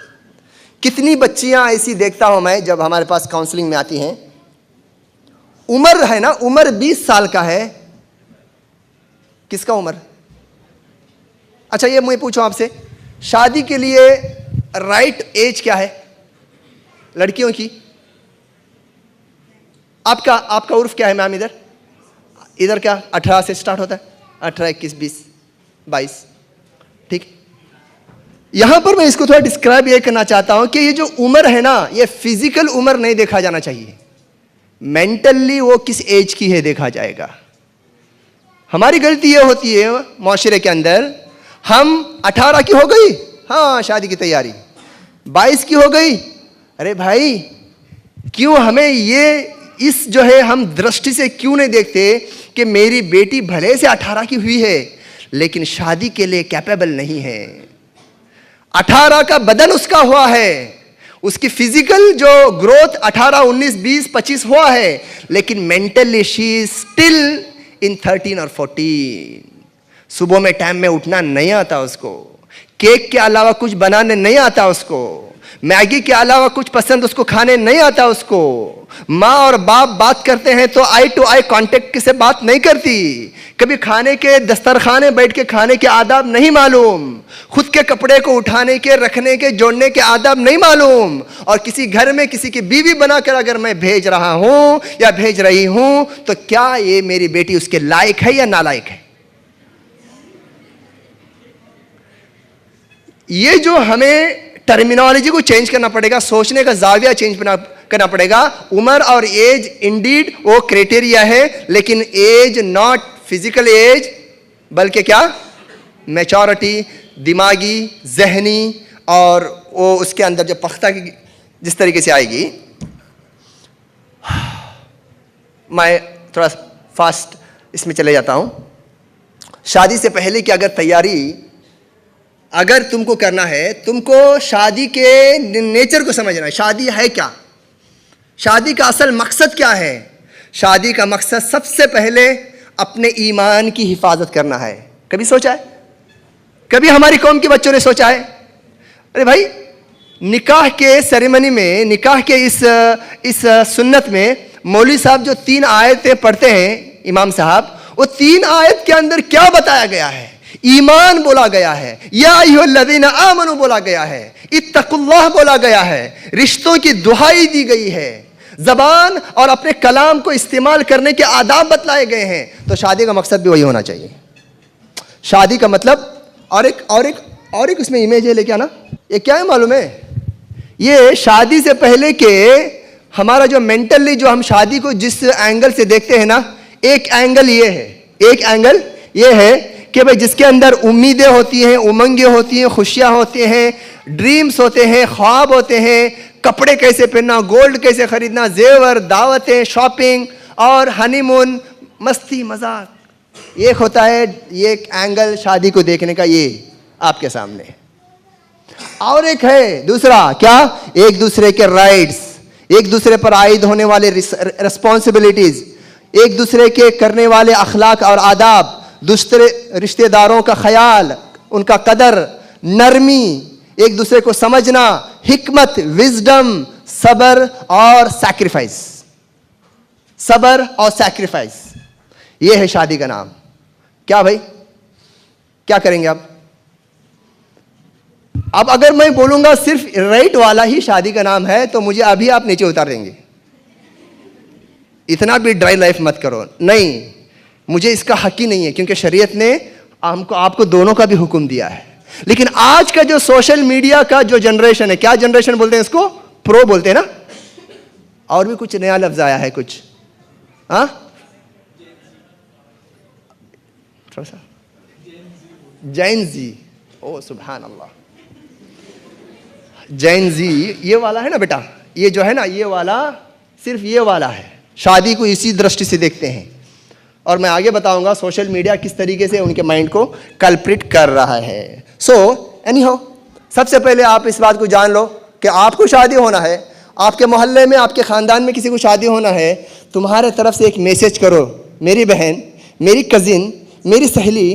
कितनी बच्चियां ऐसी देखता हूं मैं जब हमारे पास काउंसलिंग में आती हैं, उम्र है ना, उम्र 20 साल का है। किसका उम्र? अच्छा ये मैं पूछूं आपसे, शादी के लिए राइट एज क्या है लड़कियों की? आपका उर्फ क्या है मैम? इधर क्या 18 से स्टार्ट होता है? 18, 21, 20, 22, ठीक। यहां पर मैं इसको थोड़ा डिस्क्राइब ये करना चाहता हूं कि ये जो उम्र है ना, ये फिजिकल उम्र नहीं देखा जाना चाहिए, मेंटली वो किस एज की है देखा जाएगा। हमारी गलती ये होती है माशरे के अंदर, हम 18 की हो गई, हाँ शादी की तैयारी, 22 की हो गई, अरे भाई क्यों हमें ये इस जो है हम दृष्टि से क्यों नहीं देखते कि मेरी बेटी भले से 18 की हुई है लेकिन शादी के लिए कैपेबल नहीं है। 18 का बदन उसका हुआ है, उसकी फिजिकल जो ग्रोथ 18, 19, 20, 25 हुआ है, लेकिन mentally she is still in 13 और 14। सुबह में टाइम में उठना नहीं आता उसको, केक के अलावा कुछ बनाने नहीं आता उसको, मैगी के अलावा कुछ पसंद उसको खाने नहीं आता उसको। माँ और बाप बात करते हैं तो आई टू आई कांटेक्ट से बात नहीं करती, कभी खाने के दस्तरखाने बैठ के खाने के आदाब नहीं मालूम, खुद के कपड़े को उठाने के, रखने के, जोड़ने के आदाब नहीं मालूम। और किसी घर में किसी की बीवी बनाकर अगर मैं भेज रहा हूं या भेज रही हूं तो क्या ये मेरी बेटी उसके लायक है या नालायक है? ये जो हमें टर्मिनोलॉजी को चेंज करना पड़ेगा, सोचने का जाविया चेंज करना पड़ेगा। उम्र और एज इंडीड वो क्राइटेरिया है, लेकिन एज नॉट फिजिकल एज, बल्कि क्या, मैच्योरिटी, दिमागी, जहनी, और वो उसके अंदर जो पख्ता की जिस तरीके से आएगी। मैं थोड़ा फास्ट इसमें चले जाता हूं। शादी से पहले की अगर तैयारी अगर तुमको करना है, तुमको शादी के नेचर को समझना है। शादी है क्या? शादी का असल मकसद क्या है? शादी का मकसद सबसे पहले अपने ईमान की हिफाजत करना है। कभी सोचा है? कभी हमारी कौम के बच्चों ने सोचा है? अरे भाई, निकाह के सेरेमनी में, निकाह के इस सुन्नत में मौलवी साहब जो 3 आयतें पढ़ते हैं, इमाम साहब, वो 3 आयत के अंदर क्या बताया गया है? ईमान बोला गया है, या अय्युहल्लज़ीना आमनू बोला गया है, इत्तकुल्लाह बोला गया है, रिश्तों की दुहाई दी गई है, जबान और अपने कलाम को इस्तेमाल करने के आदाब बतलाए गए हैं। तो शादी का मकसद भी वही होना चाहिए। शादी का मतलब, और एक उसमें इमेज है लेके आना। ये क्या है मालूम है? ये शादी से पहले के हमारा जो मेंटली जो हम शादी को जिस एंगल से देखते हैं ना, एक एंगल ये है कि भाई जिसके अंदर उम्मीदें होती हैं, उमंगें होती हैं, खुशियां होती हैं, ड्रीम्स होते हैं, ख्वाब होते हैं, कपड़े कैसे पहनना, गोल्ड कैसे खरीदना, जेवर, दावतें, शॉपिंग और हनीमून, मस्ती मजाक। एक होता है ये एक एंगल शादी को देखने का, ये आपके सामने। और एक है दूसरा, क्या? एक दूसरे के राइट्स, एक दूसरे पर आयद होने वाले रिस्पॉन्सिबिलिटीज, एक दूसरे के करने वाले अखलाक और आदाब, दूसरे रिश्तेदारों का ख्याल, उनका कदर, नरमी, एक दूसरे को समझना, हिकमत, विजडम, सब्र और सैक्रिफाइस। सब्र और सैक्रिफाइस, यह है शादी का नाम। क्या भाई, क्या करेंगे अब अगर मैं बोलूंगा सिर्फ राइट वाला ही शादी का नाम है तो मुझे अभी आप नीचे उतार देंगे। इतना भी ड्राई लाइफ मत करो, नहीं, मुझे इसका हक ही नहीं है, क्योंकि शरीयत ने आपको दोनों का भी हुक्म दिया है। लेकिन आज का जो सोशल मीडिया का जो जनरेशन है, क्या जनरेशन बोलते हैं इसको? प्रो बोलते हैं ना, और भी कुछ नया लफ्ज आया है कुछ, हाँ, थोड़ा सा जैन जी, ओ सुभान अल्लाह, जैन जी, ये वाला है ना बेटा, ये जो है ना, ये वाला सिर्फ ये वाला है, शादी को इसी दृष्टि से देखते हैं। और मैं आगे बताऊंगा सोशल मीडिया किस तरीके से उनके माइंड को कल्प्रिट कर रहा है। सो एनीहाउ, सबसे पहले आप इस बात को जान लो कि आपको शादी होना है, आपके मोहल्ले में, आपके ख़ानदान में किसी को शादी होना है, तुम्हारे तरफ से एक मैसेज करो, मेरी बहन, मेरी कज़िन, मेरी सहेली,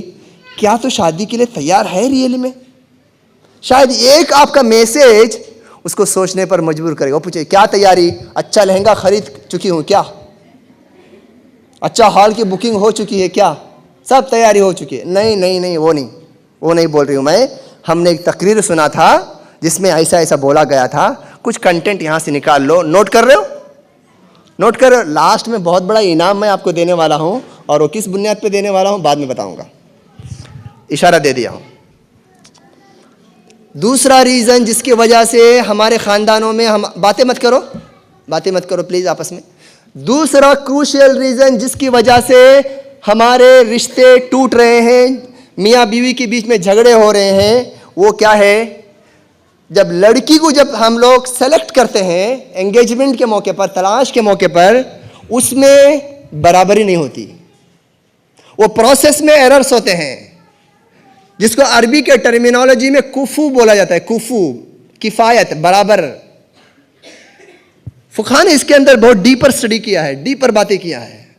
क्या तो शादी के लिए तैयार है रियल में? शायद एक आपका मैसेज उसको सोचने पर मजबूर करेगा। वो पूछे क्या तैयारी, अच्छा लहंगा खरीद चुकी हूँ क्या, अच्छा हॉल की बुकिंग हो चुकी है क्या, सब तैयारी हो चुकी है? नहीं नहीं नहीं, वो नहीं बोल रही हूँ मैं। हमने एक तकरीर सुना था जिसमें ऐसा ऐसा बोला गया था, कुछ कंटेंट यहाँ से निकाल लो। नोट कर रहे हो? नोट कर रहे हो? लास्ट में बहुत बड़ा इनाम मैं आपको देने वाला हूँ, और वो किस बुनियाद पे देने वाला हूँ बाद में बताऊँगा, इशारा दे दिया हूँ। दूसरा रीज़न जिसकी वजह से हमारे ख़ानदानों में, हम बातें मत करो प्लीज़ आपस में। दूसरा क्रूशियल रीज़न जिसकी वजह से हमारे रिश्ते टूट रहे हैं, मियाँ बीवी के बीच में झगड़े हो रहे हैं, वो क्या है? जब लड़की को जब हम लोग सेलेक्ट करते हैं एंगेजमेंट के मौके पर, तलाश के मौके पर, उसमें बराबरी नहीं होती, वो प्रोसेस में एरर्स होते हैं, जिसको अरबी के टर्मिनोलॉजी में कुफू बोला जाता है। कुफू, किफ़ायत, बराबर। फुक़हा ने इसके अंदर बहुत डीपर स्टडी किया है, डीपर बातें किया है।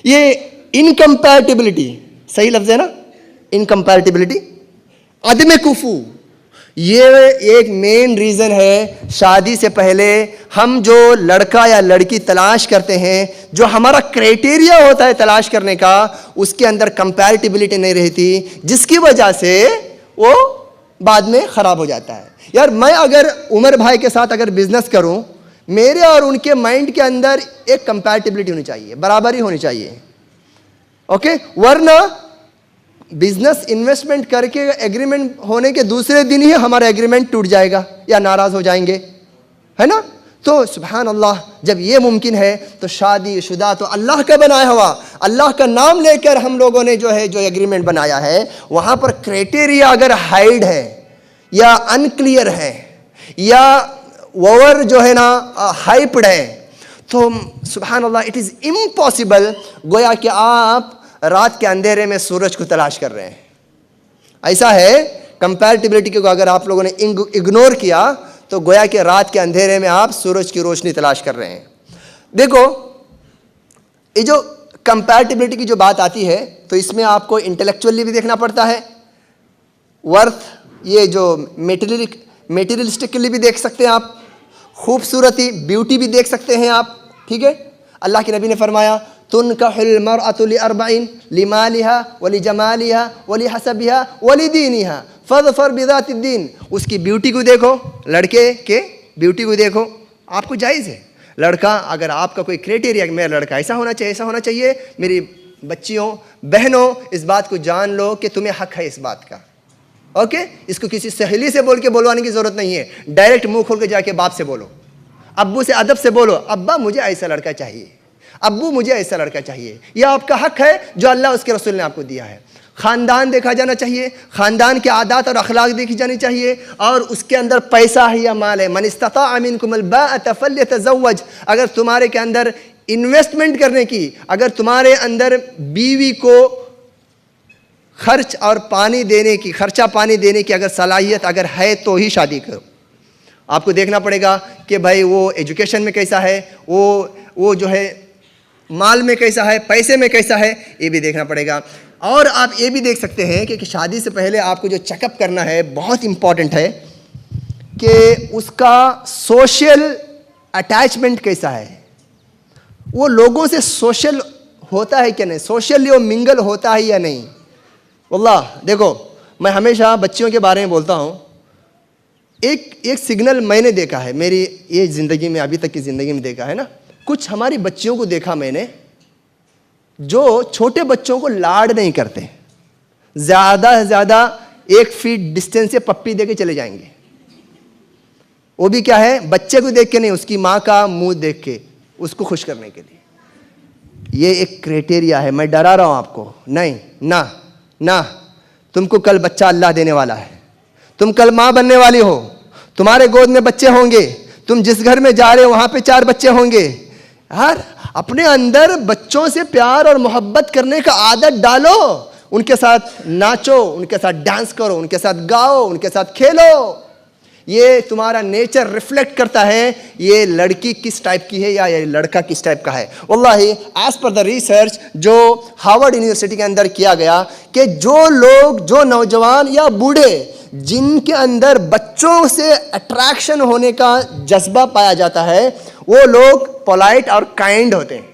ये इनकम्पैटिबिलिटी, सही लफ्ज़ है ना, इनकम्पैटिबिलिटी, अदम कुफू, ये एक मेन रीज़न है शादी से पहले हम जो लड़का या लड़की तलाश करते हैं, जो हमारा क्राइटेरिया होता है तलाश करने का, उसके अंदर कंपैटिबिलिटी नहीं रहती, जिसकी वजह से वो बाद में ख़राब हो जाता है। यार मैं अगर उमर भाई के साथ अगर बिजनेस करूं, मेरे और उनके माइंड के अंदर एक कंपैटिबिलिटी होनी चाहिए, बराबरी होनी चाहिए, ओके? वरना बिजनेस इन्वेस्टमेंट करके एग्रीमेंट होने के दूसरे दिन ही हमारा एग्रीमेंट टूट जाएगा या नाराज़ हो जाएंगे, है ना? तो सुभान अल्लाह, जब ये मुमकिन है तो शादी शुदा तो अल्लाह का बनाया हुआ, अल्लाह का नाम लेकर हम लोगों ने जो एग्रीमेंट बनाया है, वहाँ पर क्राइटेरिया अगर हाइड है या अनक्लियर है या ओवर जो है ना हाइप्ड है, तो सुभान अल्लाह इट इज़ इम्पॉसिबल, गोया कि आप रात के अंधेरे में सूरज को तलाश कर रहे हैं। ऐसा है, कंपैटिबिलिटी को अगर आप लोगों ने इग्नोर किया तो गोया कि रात के अंधेरे में आप सूरज की रोशनी तलाश कर रहे हैं। देखो, ये जो कंपैटिबिलिटी की जो बात आती है, तो इसमें आपको इंटेलेक्चुअली भी देखना पड़ता है, वर्थ, ये जो मेटीरियलिस्टिकली भी देख सकते हैं आप, खूबसूरती, ब्यूटी भी देख सकते हैं आप, ठीक है? अल्लाह के नबी ने फरमाया, तुनकाहुल मरअतु लिअरबईन लिमालिहा वलिजमालिहा वलिहसबिहा वलिदीनिहा फज़फर बिज़ातिद्दीन। उसकी ब्यूटी को देखो, लड़के के ब्यूटी को देखो, आपको जायज़ है। लड़का, अगर आपका कोई क्राइटेरिया कि मेरा लड़का ऐसा होना चाहिए, ऐसा होना चाहिए, मेरी बच्चियों, बहनों, इस बात को जान लो कि तुम्हें हक है इस बात का, ओके? इसको किसी सहेली से बोल के बोलवाने की ज़रूरत नहीं है, डायरेक्ट मुंह खोल के जाके बाप से बोलो, अब्बू से अदब से बोलो, अब्बा मुझे ऐसा लड़का चाहिए, अब्बू मुझे ऐसा लड़का चाहिए। यह आपका हक है जो अल्लाह उसके रसूल ने आपको दिया है। ख़ानदान देखा जाना चाहिए, ख़ानदान के आदात और अखलाक देखी जानी चाहिए, और उसके अंदर पैसा है या माल है। मन इस्तता मिनकुमुल बाअत फल्यतज़व्वज, अगर तुम्हारे के अंदर इन्वेस्टमेंट करने की, अगर तुम्हारे अंदर बीवी को खर्चा पानी देने की अगर सलाहियत अगर है तो ही शादी करो। आपको देखना पड़ेगा कि भाई वो एजुकेशन में कैसा है, वो जो है माल में कैसा है, पैसे में कैसा है, ये भी देखना पड़ेगा। और आप ये भी देख सकते हैं कि शादी से पहले आपको जो चेकअप करना है, बहुत इम्पॉर्टेंट है कि उसका सोशल अटैचमेंट कैसा है, वो लोगों से सोशल होता है क्या नहीं, सोशली वो मिंगल होता है या नहीं। वल्लाह देखो, मैं हमेशा बच्चियों के बारे में बोलता हूँ, एक सिग्नल मैंने देखा है मेरी ये ज़िंदगी में, अभी तक की ज़िंदगी में देखा है ना, कुछ हमारी बच्चियों को देखा मैंने जो छोटे बच्चों को लाड नहीं करते, ज़्यादा से ज़्यादा 1 फीट डिस्टेंस से पप्पी दे के चले जाएंगे। वो भी क्या है, बच्चे को देख के नहीं, उसकी माँ का मुंह देख के, उसको खुश करने के लिए। ये एक क्राइटेरिया है। मैं डरा रहा हूँ आपको, नहीं ना, तुमको कल बच्चा अल्लाह देने वाला है, तुम कल माँ बनने वाली हो, तुम्हारे गोद में बच्चे होंगे, तुम जिस घर में जा रहे हो वहाँ पे 4 बच्चे होंगे। यार अपने अंदर बच्चों से प्यार और मोहब्बत करने का आदत डालो, उनके साथ नाचो, उनके साथ डांस करो, उनके साथ गाओ, उनके साथ खेलो। ये तुम्हारा नेचर रिफ्लेक्ट करता है ये लड़की किस टाइप की है या ये लड़का किस टाइप का है। वल्लाही एज पर द रिसर्च जो हार्वर्ड यूनिवर्सिटी के अंदर किया गया कि जो लोग, जो नौजवान या बूढ़े जिनके अंदर बच्चों से अट्रैक्शन होने का जज्बा पाया जाता है, वो लोग पोलाइट और काइंड होते हैं।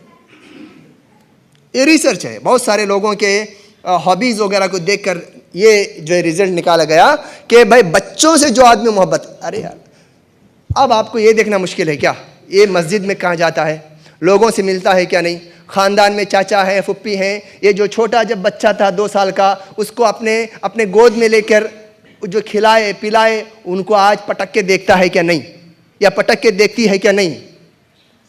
ये रिसर्च है, बहुत सारे लोगों के हॉबीज वगैरह को देखकर ये जो रिजल्ट निकाला गया कि भाई बच्चों से जो आदमी मोहब्बत, अरे यार अब आपको ये देखना मुश्किल है क्या, ये मस्जिद में कहाँ जाता है, लोगों से मिलता है क्या नहीं, ख़ानदान में चाचा हैं, फुप्पी हैं, ये जो छोटा जब बच्चा था 2 साल का, उसको अपने गोद में लेकर जो खिलाए पिलाए, उनको आज पटक के देखता है क्या नहीं, या पटक के देखती है क्या नहीं।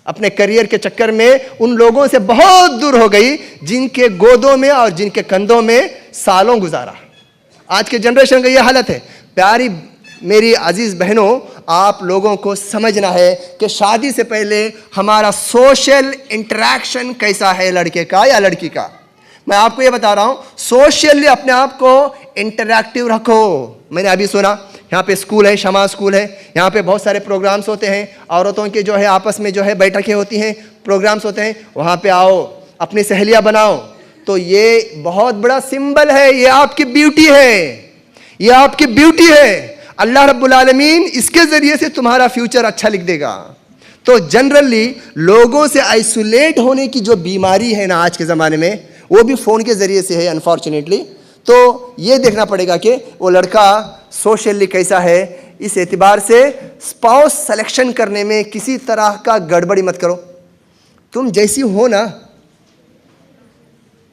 अपने करियर के चक्कर में उन लोगों से बहुत दूर हो गई जिनके गोदों में और जिनके कंधों में सालों गुजारा। आज के जनरेशन का ये हालत है। प्यारी मेरी अजीज बहनों, आप लोगों को समझना है कि शादी से पहले हमारा सोशल इंटरेक्शन कैसा है, लड़के का या लड़की का। मैं आपको ये बता रहा हूं, सोशली अपने आप को इंटरैक्टिव रखो। मैंने अभी सुना यहाँ पे स्कूल है, शमा स्कूल है, यहाँ पे बहुत सारे प्रोग्राम्स होते हैं, औरतों के जो है आपस में जो है बैठकें होती हैं, प्रोग्राम्स होते हैं, वहाँ पे आओ, अपनी सहेलियाँ बनाओ। तो ये बहुत बड़ा सिंबल है, ये आपकी ब्यूटी है, ये आपकी ब्यूटी है। अल्लाह रब्बुल आलमीन इसके ज़रिए से तुम्हारा फ्यूचर अच्छा लिख देगा। तो जनरली लोगों से आइसोलेट होने की जो बीमारी है ना आज के ज़माने में, वो भी फ़ोन के ज़रिए से है अनफॉर्चुनेटली। तो ये देखना पड़ेगा कि वो लड़का सोशली कैसा है। इस एतबार से स्पाउस सिलेक्शन करने में किसी तरह का गड़बड़ी मत करो। तुम जैसी हो ना,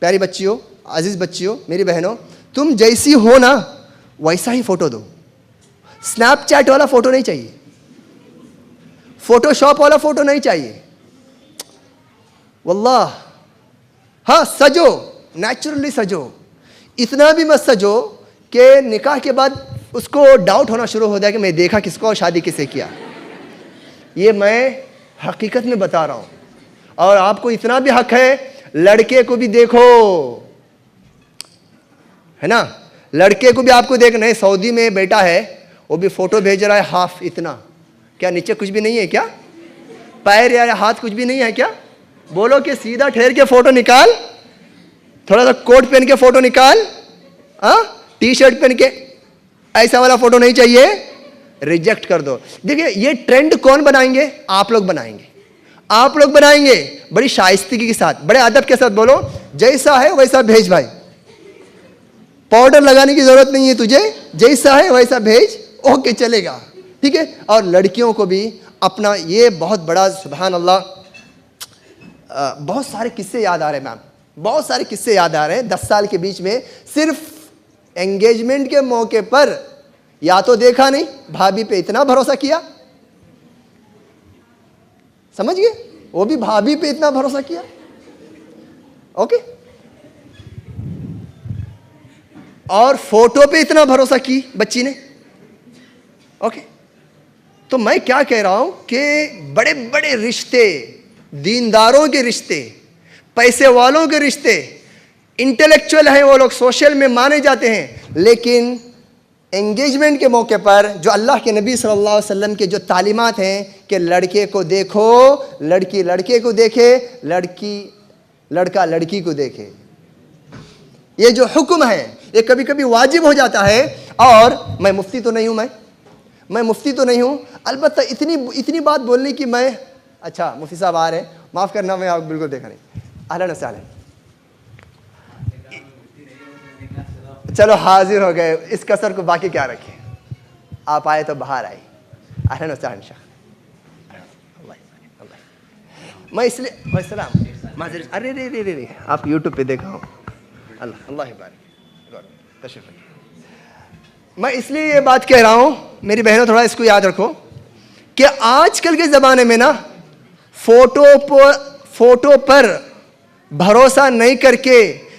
प्यारी बच्चियों, अजीज़ बच्चियों, मेरी बहनों, तुम जैसी हो ना वैसा ही फ़ोटो दो। स्नैपचैट वाला फ़ोटो नहीं चाहिए, फोटोशॉप वाला फ़ोटो नहीं चाहिए। वल्लाह, हाँ सजो, नेचुरली सजो, इतना भी मत सजो कि निकाह के बाद उसको डाउट होना शुरू हो जाए कि मैं देखा किसको और शादी किसे किया। ये मैं हकीकत में बता रहा हूँ। और आपको इतना भी हक है, लड़के को भी देखो, है ना, लड़के को भी आपको देखना है। सऊदी में बेटा है, वो भी फोटो भेज रहा है हाफ इतना, क्या नीचे कुछ भी नहीं है क्या, पैर या हाथ कुछ भी नहीं है क्या? बोलो कि सीधा ठहर के फोटो निकाल, थोड़ा सा कोट पहन के फोटो निकाल, टी शर्ट पहन के, ऐसा वाला फोटो नहीं चाहिए, रिजेक्ट कर दो। देखिए ये ट्रेंड कौन बनाएंगे? आप लोग बनाएंगे, आप लोग बनाएंगे बड़ी शाइस्तगी के साथ, बड़े अदब के साथ। बोलो जैसा है वैसा भेज भाई, पाउडर लगाने की जरूरत नहीं है तुझे, जैसा है वैसा भेज, ओके चलेगा, ठीक है। और लड़कियों को भी अपना ये बहुत बड़ा, सुभान अल्लाह, बहुत सारे किस्से याद आ रहे हैं मैम, बहुत सारे किस्से याद आ रहे हैं। 10 साल के बीच में सिर्फ एंगेजमेंट के मौके पर या तो देखा नहीं, भाभी पे इतना भरोसा किया, समझ गए, वो भी भाभी पे इतना भरोसा किया, ओके, और फोटो पे इतना भरोसा की बच्ची ने, ओके। तो मैं क्या कह रहा हूं कि बड़े बड़े रिश्ते, दीनदारों के रिश्ते, पैसे वालों के रिश्ते, इंटेलेक्चुअल हैं वो लोग, सोशल में माने जाते हैं, लेकिन एंगेजमेंट के मौके पर जो अल्लाह के नबी सल्लल्लाहु अलैहि वसल्लम के जो तालीमात हैं कि लड़के को देखो, लड़की लड़के को देखे, लड़का लड़की को देखे, ये जो हुक्म है ये कभी कभी वाजिब हो जाता है। और मैं मुफ्ती तो नहीं हूँ, मैं मुफ्ती तो नहीं हूँ, अलबत्ता इतनी बात बोलने की मैं, अच्छा मुफ्ती साहब आ रहे हैं, माफ़ करना, मैं आप बिल्कुल देखा नहीं। अहलन व सहलन, चलो हाजिर हो गए, इस कसर को बाकी क्या रखें, आप आए तो बाहर आए। अहलन व सहलन शाह, मैं इसलिए सलाम माजिर, अरे रे रे रे, आप यूट्यूब पे देखा हो, अल्लाह अल्लाह बारिक, तशरीफ। मैं इसलिए ये बात कह रहा हूँ मेरी बहनों, थोड़ा इसको याद रखो कि आजकल के ज़माने में ना फोटो पर भरोसा नहीं करके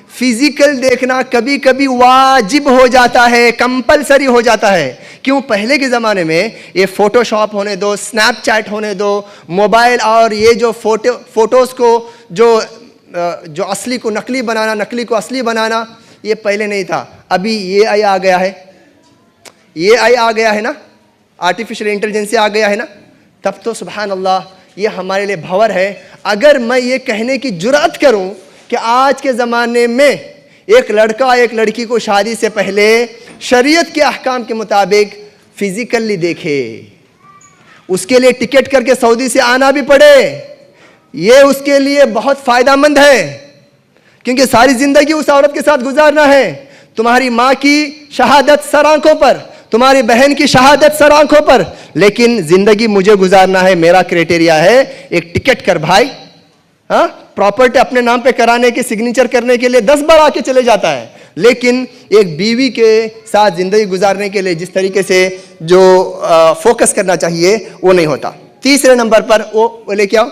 फिजिकल देखना कभी कभी वाजिब हो जाता है, कंपलसरी हो जाता है। क्यों? पहले के ज़माने में ये फोटोशॉप होने दो, स्नैपचैट होने दो, मोबाइल और ये जो फोटोज़ को जो असली को नकली बनाना, नकली को असली बनाना, ये पहले नहीं था। अभी ये आई आ गया है, ये आई आ गया है ना, आर्टिफिशियल इंटेलिजेंस आ गया है ना, तब तो सुभान अल्लाह ये हमारे लिए भंवर है। अगर मैं ये कहने की जुर्अत करूं कि आज के ज़माने में एक लड़का एक लड़की को शादी से पहले शरीयत के अहकाम के मुताबिक फिजिकली देखे, उसके लिए टिकट करके सऊदी से आना भी पड़े, ये उसके लिए बहुत फ़ायदेमंद है, क्योंकि सारी ज़िंदगी उस औरत के साथ गुजारना है। तुम्हारी माँ की शहादत सर आंखों पर, तुम्हारी बहन की शहादत सर आंखों पर, लेकिन ज़िंदगी मुझे गुजारना है। मेरा क्राइटेरिया है एक टिकट कर भाई। हाँ, प्रॉपर्टी अपने नाम पे कराने के, सिग्नेचर करने के लिए 10 बार आके चले जाता है, लेकिन एक बीवी के साथ ज़िंदगी गुजारने के लिए जिस तरीके से जो फोकस करना चाहिए वो नहीं होता। तीसरे नंबर पर वो लेके आओ।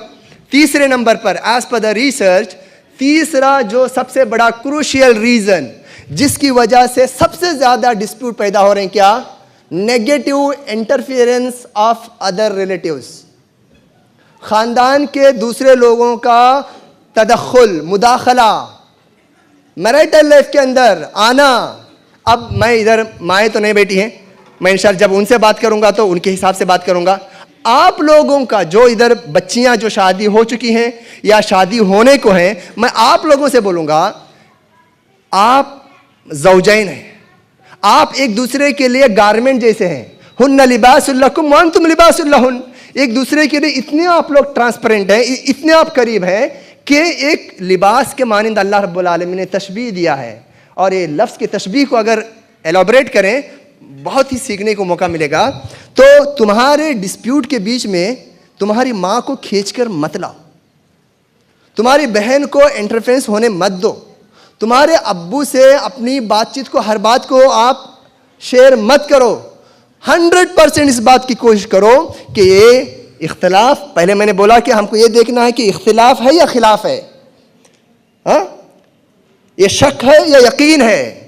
तीसरे नंबर पर एज पर द रिसर्च, तीसरा जो सबसे बड़ा क्रूशियल रीज़न जिसकी वजह से सबसे ज़्यादा डिस्प्यूट पैदा हो रहे हैं, क्या? Negative interference of other relatives. ख़ानदान के दूसरे लोगों का तदख्खुल, मुदाखला, मैरिटल लाइफ के अंदर आना। अब मैं इधर माएँ तो नहीं बैठी हैं, मैं इंशाअल्लाह जब उनसे बात करूंगा तो उनके हिसाब से बात करूंगा। आप लोगों का जो इधर बच्चियां जो शादी हो चुकी हैं या शादी होने को हैं, मैं आप लोगों से बोलूँगा, आप ज़ौजैन हैं, आप एक दूसरे के लिए गारमेंट जैसे हैं। हुन्ना लिबासुल लकुम व अंतुम लिबासुल लहुन। एक दूसरे के लिए इतने आप लोग ट्रांसपेरेंट हैं, इतने आप करीब हैं कि एक लिबास के मानिंद अल्लाह रब्बुल आलमीन ने तशबीह दिया है। और ये लफ्ज़ की तशबीह को अगर एलॉबरेट करें, बहुत ही सीखने को मौका मिलेगा। तो तुम्हारे डिस्प्यूट के बीच में तुम्हारी माँ को खींचकर मत लाओ, तुम्हारी बहन को इंटरफेरेंस होने मत दो, तुम्हारे अब्बू से अपनी बातचीत को, हर बात को आप शेयर मत करो। 100% इस बात की कोशिश करो कि ये इख्तिलाफ, पहले मैंने बोला कि हमको ये देखना है कि इख्तिलाफ है या खिलाफ है, हाँ, ये शक है या यकीन है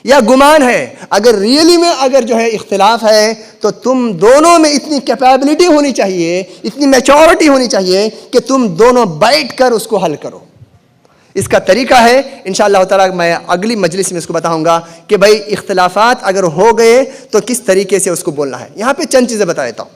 या गुमान है। अगर रियली में अगर जो है इख्तिलाफ है, तो तुम दोनों में इतनी कैपेबिलिटी होनी चाहिए, इतनी मैच्योरिटी होनी चाहिए कि तुम दोनों बैठ कर उसको हल करो। इसका तरीका है इंशाअल्लाह ताला, मैं अगली मजलिस में इसको बताऊंगा कि भाई इख्तिलाफात अगर हो गए तो किस तरीके से उसको बोलना है। यहां पे चंद चीज़ें बता देता हूं।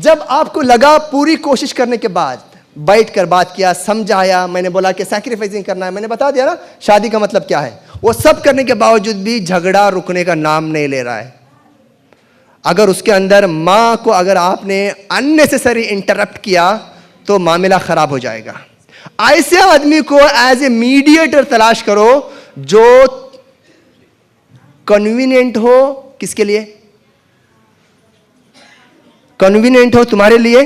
जब आपको लगा पूरी कोशिश करने के बाद, बैठ कर बात किया, समझाया, मैंने बोला कि सैक्रिफाइसिंग करना है, मैंने बता दिया ना शादी का मतलब क्या है, वो सब करने के बावजूद भी झगड़ा रुकने का नाम नहीं ले रहा है। अगर उसके अंदर माँ को अगर आपने अननेसेसरी इंटरप्ट किया तो मामला ख़राब हो जाएगा। ऐसे आदमी को एज ए मीडिएटर तलाश करो जो कन्वीनियंट हो। किसके लिए कन्वीनियंट हो? तुम्हारे लिए?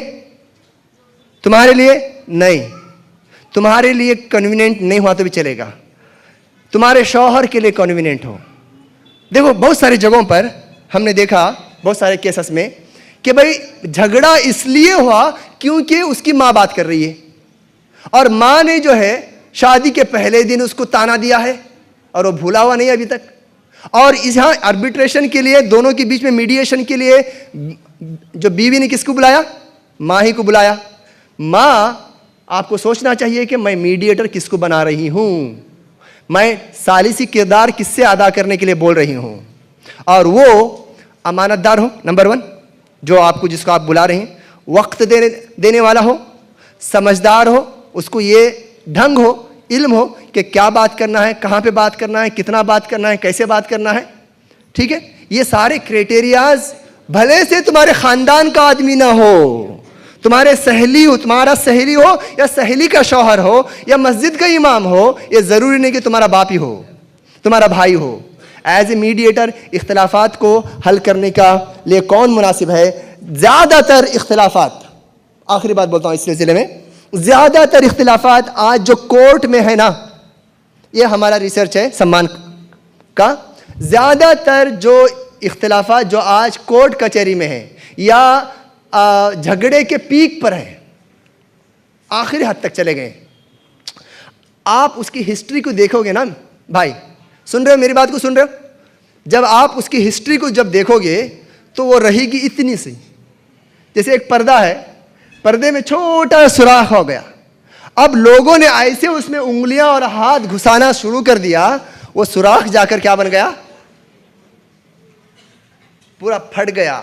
तुम्हारे लिए नहीं, तुम्हारे लिए कन्वीनियंट नहीं हुआ तो भी चलेगा, तुम्हारे शौहर के लिए कन्वीनियंट हो। देखो बहुत सारी जगहों पर हमने देखा, बहुत सारे केसेस में, कि भाई झगड़ा इसलिए हुआ क्योंकि उसकी माँ बात कर रही है और माँ ने जो है शादी के पहले दिन उसको ताना दिया है और वो भूला हुआ नहीं अभी तक। और यहाँ आर्बिट्रेशन के लिए, दोनों के बीच में मीडिएशन के लिए जो बीवी ने किसको बुलाया? माँ ही को बुलाया। माँ, आपको सोचना चाहिए कि मैं मीडिएटर किसको बना रही हूँ, मैं सालिसी किरदार किससे अदा करने के लिए बोल रही हूँ। और वो अमानतदार हो, नंबर 1, जो आपको, जिसको आप बुला रहे हैं, वक्त देने वाला हो, समझदार हो, उसको ये ढंग हो, इल्म हो कि क्या बात करना है, कहाँ पे बात करना है, कितना बात करना है, कैसे बात करना है। ठीक है, ये सारे क्राइटेरियाज, भले से तुम्हारे खानदान का आदमी ना हो, तुम्हारे सहेली हो, तुम्हारा सहेली हो या सहेली का शौहर हो या मस्जिद का इमाम हो, ये ज़रूरी नहीं कि तुम्हारा बाप ही हो, तुम्हारा भाई हो। एज ए मीडिएटर इख्तिलाफात को हल करने का लिए कौन मुनासिब है? ज़्यादातर इख्तिलाफात, आखिरी बात बोलता हूँ इस सिलसिले में, ज़्यादातर इख्तिलाफात आज जो कोर्ट में है ना, ये हमारा रिसर्च है सम्मान का, ज़्यादातर जो इख्तिलाफात जो आज कोर्ट कचहरी में है या झगड़े के पीक पर है, आखिरी हद तक चले गए, आप उसकी हिस्ट्री को देखोगे ना भाई, सुन रहे हो मेरी बात को, सुन रहे हो? जब आप उसकी हिस्ट्री को जब देखोगे तो वो रहेगी इतनी सी, जैसे एक पर्दा है, पर्दे में छोटा सुराख हो गया, अब लोगों ने ऐसे उसमें उंगलियां और हाथ घुसाना शुरू कर दिया, वो सुराख जाकर क्या बन गया? पूरा फट गया,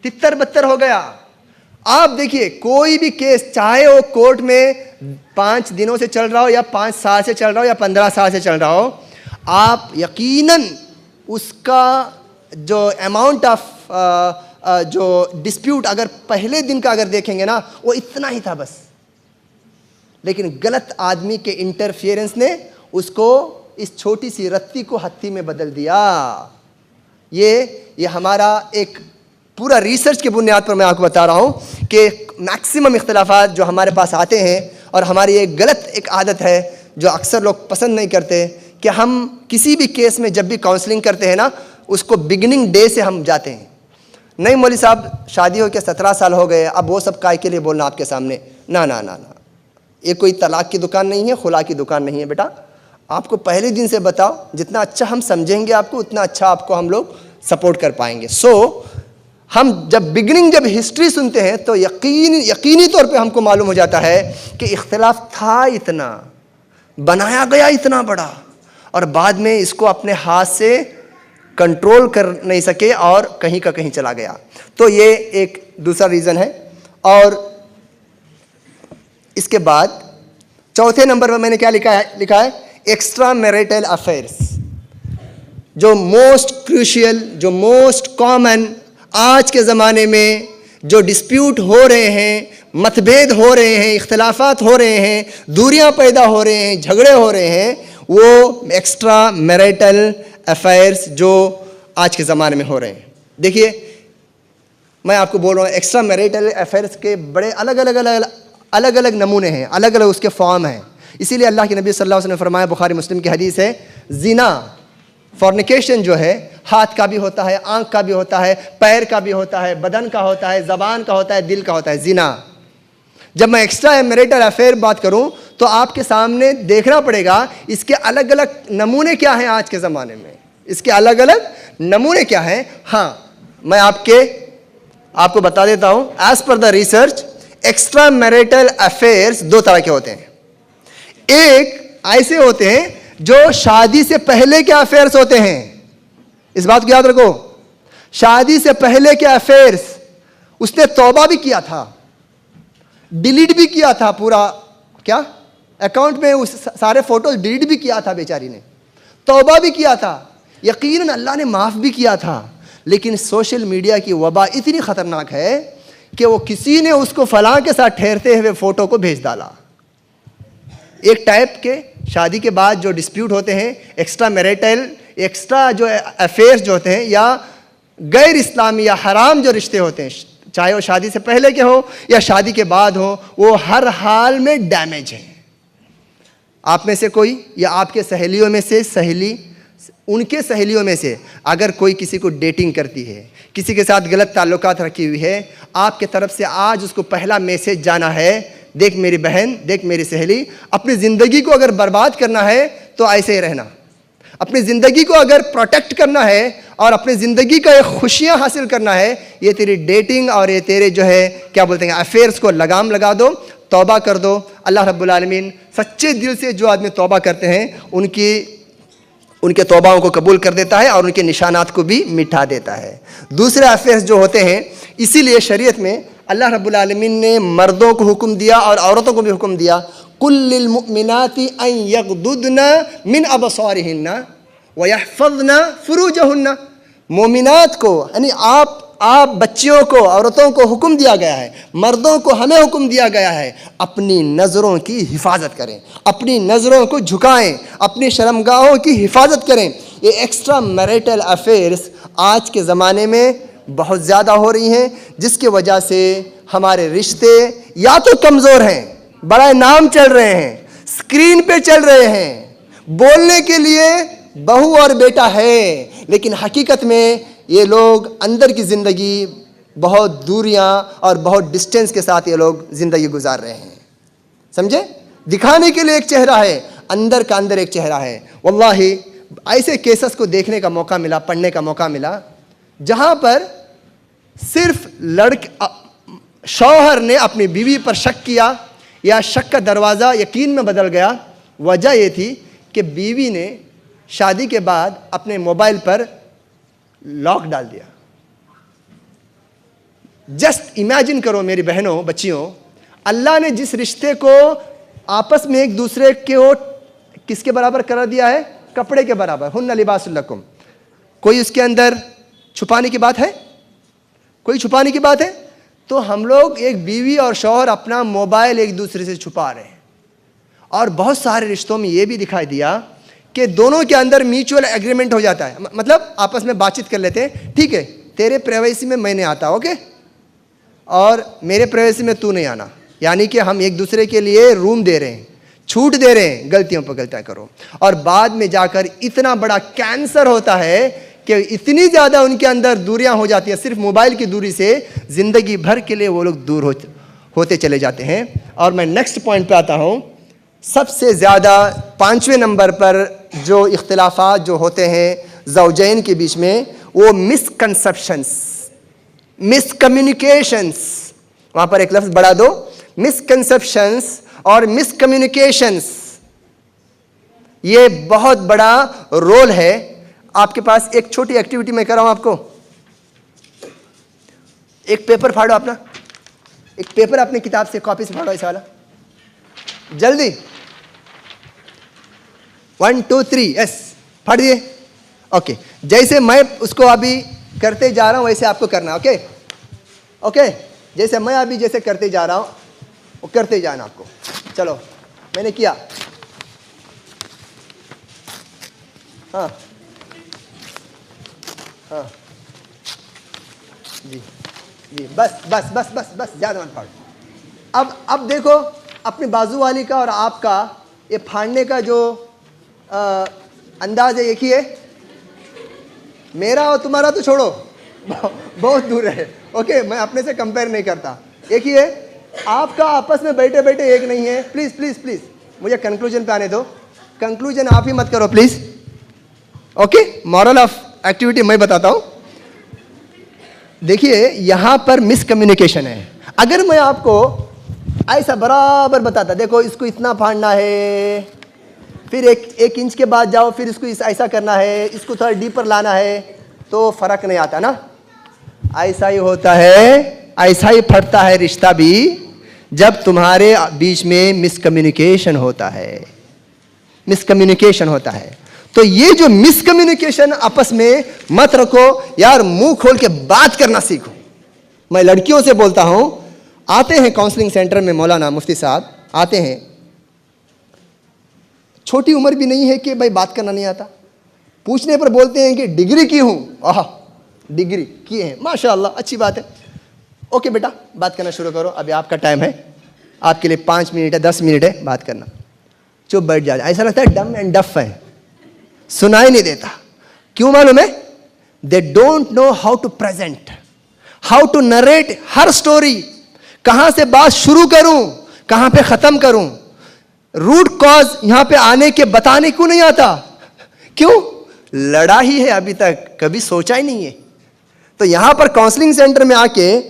तितर बत्तर हो गया। आप देखिए कोई भी केस, चाहे वो कोर्ट में 5 दिनों से चल रहा हो या 5 साल से चल रहा हो या 15 साल से चल रहा हो, आप यकीनन उसका जो अमाउंट ऑफ जो डिस्प्यूट अगर पहले दिन का अगर देखेंगे ना, वो इतना ही था बस, लेकिन गलत आदमी के इंटरफियरेंस ने उसको इस छोटी सी रत्ती को हत्ती में बदल दिया। ये हमारा एक पूरा रिसर्च के बुनियाद पर मैं आपको बता रहा हूँ कि मैक्सिमम इख्तिलाफात जो हमारे पास आते हैं, और हमारी एक गलत एक आदत है जो अक्सर लोग पसंद नहीं करते, कि हम किसी भी केस में जब भी काउंसलिंग करते हैं ना, उसको बिगिनिंग डे से हम जाते हैं। नहीं मौलवी साहब, शादी हो के 17 साल हो गए, अब वो सब काय के लिए बोलना आपके सामने? ना ना ना ना, ये कोई तलाक की दुकान नहीं है, खुला की दुकान नहीं है बेटा। आपको पहले दिन से बताओ, जितना अच्छा हम समझेंगे आपको, उतना अच्छा आपको हम लोग सपोर्ट कर पाएंगे। हम जब बिगिनिंग, जब हिस्ट्री सुनते हैं तो यकीनी तौर पे हमको मालूम हो जाता है कि इख्तिलाफ था इतना, बनाया गया इतना बड़ा, और बाद में इसको अपने हाथ से कंट्रोल कर नहीं सके और कहीं का कहीं चला गया। तो ये एक दूसरा रीज़न है। और इसके बाद चौथे नंबर पर मैंने क्या लिखा है एक्स्ट्रा मैरिटल अफेयर्स। जो मोस्ट क्रूशियल, जो मोस्ट कॉमन आज के ज़माने में जो डिस्प्यूट हो रहे हैं, मतभेद हो रहे हैं, इख्तिलाफात हो रहे हैं, दूरियां पैदा हो रहे हैं, झगड़े हो रहे हैं, वो एक्स्ट्रा मैरिटल अफेयर्स जो आज के ज़माने में हो रहे हैं। देखिए मैं आपको बोल रहा हूँ, एक्स्ट्रा मैरिटल अफेयर्स के बड़े अलग अलग नमूने हैं, अलग अलग उसके फॉर्म हैं। इसीलिए अल्लाह के नबी सल्लल्लाहु अलैहि वसल्लम ने फरमाया, बुखारी मुस्लिम की हदीस है, जिना, फॉर्निकेशन जो है हाथ का भी होता है, आंख का भी होता है, पैर का भी होता है, बदन का होता है, ज़बान का होता है, दिल का होता है, जिना। जब मैं एक्स्ट्रा मैरिटल अफेयर बात करूं तो आपके सामने देखना पड़ेगा इसके अलग अलग नमूने क्या हैं आज के ज़माने में, इसके अलग अलग नमूने क्या हैं। हाँ, मैं आपको बता देता हूं, as per the research extra marital affairs 2 तरह के होते हैं। एक ऐसे होते हैं जो शादी से पहले के अफेयर्स होते हैं, इस बात को याद रखो, शादी से पहले के अफेयर्स, उसने तौबा भी किया था, डिलीट भी किया था, पूरा क्या अकाउंट में उस सारे फोटोज डिलीट भी किया था बेचारी ने, तौबा भी किया था, यकीनन अल्लाह ने माफ़ भी किया था, लेकिन सोशल मीडिया की वबा इतनी ख़तरनाक है कि वो किसी ने उसको फलां के साथ ठहरते हुए फ़ोटो को भेज डाला। एक टाइप के शादी के बाद जो डिस्प्यूट होते हैं, एक्स्ट्रा मैरिटल, एक्स्ट्रा जो अफेयर्स जो होते हैं, या गैर इस्लामी या हराम जो रिश्ते होते हैं, चाहे वो शादी से पहले के हो या शादी के बाद हो, वो हर हाल में डैमेज है। आप में से कोई या आपके सहेलियों में से सहेली, उनके सहेलियों में से अगर कोई किसी को डेटिंग करती है, किसी के साथ गलत ताल्लुकात रखी हुई है, आपके तरफ से आज उसको पहला मैसेज जाना है, देख मेरी बहन, देख मेरी सहेली, अपनी ज़िंदगी को अगर बर्बाद करना है तो ऐसे ही रहना। अपनी ज़िंदगी को अगर प्रोटेक्ट करना है और अपनी ज़िंदगी का एक खुशियाँ हासिल करना है, ये तेरी डेटिंग और ये तेरे जो है क्या बोलते हैं अफेयर्स को लगाम लगा दो, तौबा कर दो। अल्लाह रब्बुल आलमीन सच्चे दिल से जो आदमी तौबा करते हैं उनके तौबाओं को कबूल कर देता है और उनके निशानात को भी मिटा देता है। दूसरे अफेयर्स जो होते हैं, इसीलिए शरीयत में अल्लाह रब्बुल आलमीन ने मर्दों को हुक्म दिया और औरतों को भी हुक्म दिया, कुल्लिल मुमिनाति अन यग़दुदना मिन अबसारिहिन्ना व यहफ़ज़ना फ़ुरूजहुन्ना। मोमिनात को यानी आप बच्चियों को, औरतों को हुक्म दिया गया है, मर्दों को हमें हुक्म दिया गया है, अपनी नज़रों की हिफाजत करें, अपनी नज़रों को झुकाएं, अपनी शर्मगाहों की हिफाजत करें। ये एक्स्ट्रा मैरिटल अफेयर्स आज के ज़माने में बहुत ज़्यादा हो रही हैं, जिसके वजह से हमारे रिश्ते या तो कमज़ोर हैं, बड़ा नाम चल रहे हैं, स्क्रीन पे चल रहे हैं, बोलने के लिए बहू और बेटा है, लेकिन हकीकत में ये लोग अंदर की ज़िंदगी बहुत दूरियां और बहुत डिस्टेंस के साथ ये लोग ज़िंदगी गुजार रहे हैं। समझे? दिखाने के लिए एक चेहरा है, अंदर का अंदर एक चेहरा है। वल्लाही ऐसे केसेस को देखने का मौका मिला, पढ़ने का मौका मिला, जहां पर सिर्फ शौहर ने अपनी बीवी पर शक किया या शक का दरवाज़ा यकीन में बदल गया। वजह यह थी कि बीवी ने शादी के बाद अपने मोबाइल पर लॉक डाल दिया। जस्ट इमेजिन करो मेरी बहनों, बच्चियों, अल्लाह ने जिस रिश्ते को आपस में एक दूसरे के किसके बराबर करा दिया है? कपड़े के बराबर। हुन्ना लिबासुल लकुम। कोई उसके अंदर छुपाने की बात है? कोई छुपाने की बात है? तो हम लोग एक बीवी और शौहर अपना मोबाइल एक दूसरे से छुपा रहे हैं। और बहुत सारे रिश्तों में ये भी दिखाई दिया कि दोनों के अंदर म्यूचुअल एग्रीमेंट हो जाता है, मतलब आपस में बातचीत कर लेते हैं, ठीक है तेरे प्राइवेसी में मैं नहीं आता, ओके, और मेरे प्राइवेसी में तू नहीं आना, यानी कि हम एक दूसरे के लिए रूम दे रहे हैं, छूट दे रहे हैं, गलतियों पर गलतियां करो। और बाद में जाकर इतना बड़ा कैंसर होता है कि इतनी ज़्यादा उनके अंदर दूरियां हो जाती है, सिर्फ मोबाइल की दूरी से ज़िंदगी भर के लिए वो लोग दूर होते चले जाते हैं। और मैं नेक्स्ट पॉइंट पे आता हूँ। सबसे ज़्यादा 5वें नंबर पर जो इख्तिलाफात जो होते हैं ज़ौजैन के बीच में, वो मिसकंसेप्शंस, मिसकम्युनिकेशंस, वहाँ पर एक लफ्ज़ बढ़ा दो, मिसकंसेप्शंस और मिसकम्युनिकेशंस। ये बहुत बड़ा रोल है। आपके पास एक छोटी एक्टिविटी मैं कर रहा हूं आपको। एक पेपर फाड़ो अपना, एक पेपर अपनी किताब से, कॉपी से फाड़ो ऐसा वाला, जल्दी। 1 2 3 यस, फाड़ दिए। ओके, जैसे मैं उसको अभी करते जा रहा हूं वैसे आपको करना, ओके ओके, जैसे मैं अभी जैसे करते जा रहा हूं वो करते जाना आपको। चलो, मैंने किया, हाँ हाँ जी जी, बस बस बस बस बस, ज़्यादा मत फाड़ो। अब देखो अपने बाजू वाली का और आपका ये फाड़ने का जो अंदाज है एक ही है। मेरा और तुम्हारा तो छोड़ो, बहुत दूर है, ओके, मैं अपने से कंपेयर नहीं करता, एक ही है। आपका आपस में बैठे बैठे एक नहीं है। प्लीज़ प्लीज़ प्लीज़ मुझे कंक्लूजन पे आने दो। कंक्लूजन आप ही मत करो please, okay. Moral of activity मैं बताता हूं। देखिए यहां पर मिसकम्युनिकेशन है। अगर मैं आपको ऐसा बराबर बताता, देखो इसको इतना फाड़ना है, फिर एक इंच के बाद जाओ, फिर इसको ऐसा करना है, इसको थोड़ा डीपर लाना है, तो फर्क नहीं आता ना। ऐसा ही होता है, ऐसा ही फटता है रिश्ता भी, जब तुम्हारे बीच में मिसकम्युनिकेशन होता है, मिसकम्युनिकेशन होता है। तो ये जो मिसकम्युनिकेशन आपस में मत रखो यार, मुंह खोल के बात करना सीखो। मैं लड़कियों से बोलता हूं, आते हैं काउंसलिंग सेंटर में मौलाना मुफ्ती साहब आते हैं, छोटी उम्र भी नहीं है कि भाई बात करना नहीं आता। पूछने पर बोलते हैं कि डिग्री की हूं। आह, डिग्री किए हैं, माशाअल्लाह, अच्छी बात है। ओके बेटा बात करना शुरू करो, अभी आपका टाइम है, आपके लिए 5 मिनट है, 10 मिनट है बात करना। चुप बैठ जा, ऐसा लगता है डम एंड डफ है, सुनाई नहीं देता। क्यों मालूम है? They don't know how to present, how to narrate her story. कहां से बात शुरू करूं, कहां पे खत्म करूं, रूट कॉज यहां पे आने के बताने क्यों नहीं आता? क्यों? लड़ा ही है अभी तक, कभी सोचा ही नहीं है। तो यहां पर काउंसलिंग सेंटर में आके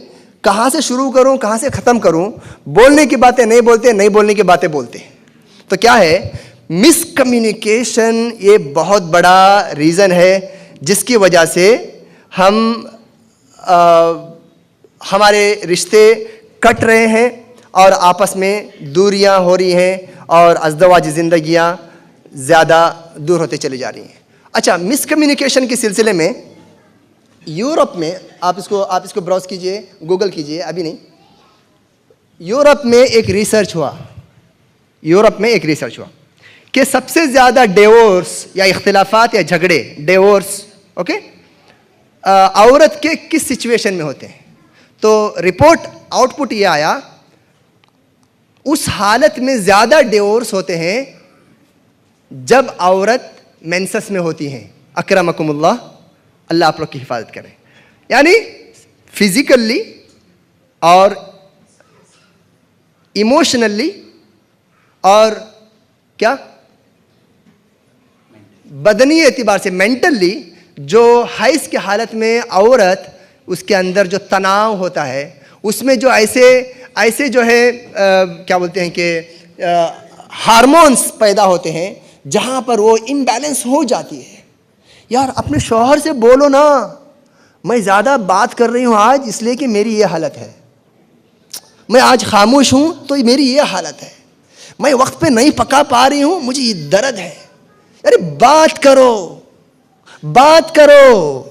कहां से शुरू करूं, कहां से खत्म करूं, बोलने की बातें नहीं बोलते, नहीं बोलने की बातें बोलते। तो क्या है? मिसकम्युनिकेशन ये बहुत बड़ा रीज़न है जिसकी वजह से हमारे रिश्ते कट रहे हैं और आपस में दूरियां हो रही हैं और अज़दवाजी ज़िंदगियां ज़्यादा दूर होते चली जा रही हैं। अच्छा, मिसकम्युनिकेशन के सिलसिले में यूरोप में आप इसको ब्राउज कीजिए, गूगल कीजिए, अभी नहीं। यूरोप में एक रिसर्च हुआ कि सबसे ज़्यादा डिवोर्स या इख्तिलाफात या झगड़े, डिवोर्स, ओके, औरत के किस सिचुएशन में होते हैं। तो रिपोर्ट आउटपुट ये आया, उस हालत में ज़्यादा डिवोर्स होते हैं जब औरत मेंसेस में होती हैं। अकरमकुमुल्लाह, अल्लाह आप लोग की हिफाजत करें। यानी फिजिकली और इमोशनली और क्या बदनी एतबार से मेंटली जो हैज़ की हालत में औरत उसके अंदर जो तनाव होता है, उसमें जो ऐसे जो है क्या बोलते हैं कि हार्मोन्स पैदा होते हैं, जहाँ पर वो इम्बैलेंस हो जाती है। यार अपने शौहर से बोलो ना, मैं ज़्यादा बात कर रही हूँ आज इसलिए कि मेरी ये हालत है, मैं आज खामोश हूँ तो मेरी ये हालत है, मैं वक्त पे नहीं पका पा रही हूँ, मुझे ये दर्द है। अरे बात करो, बात करो।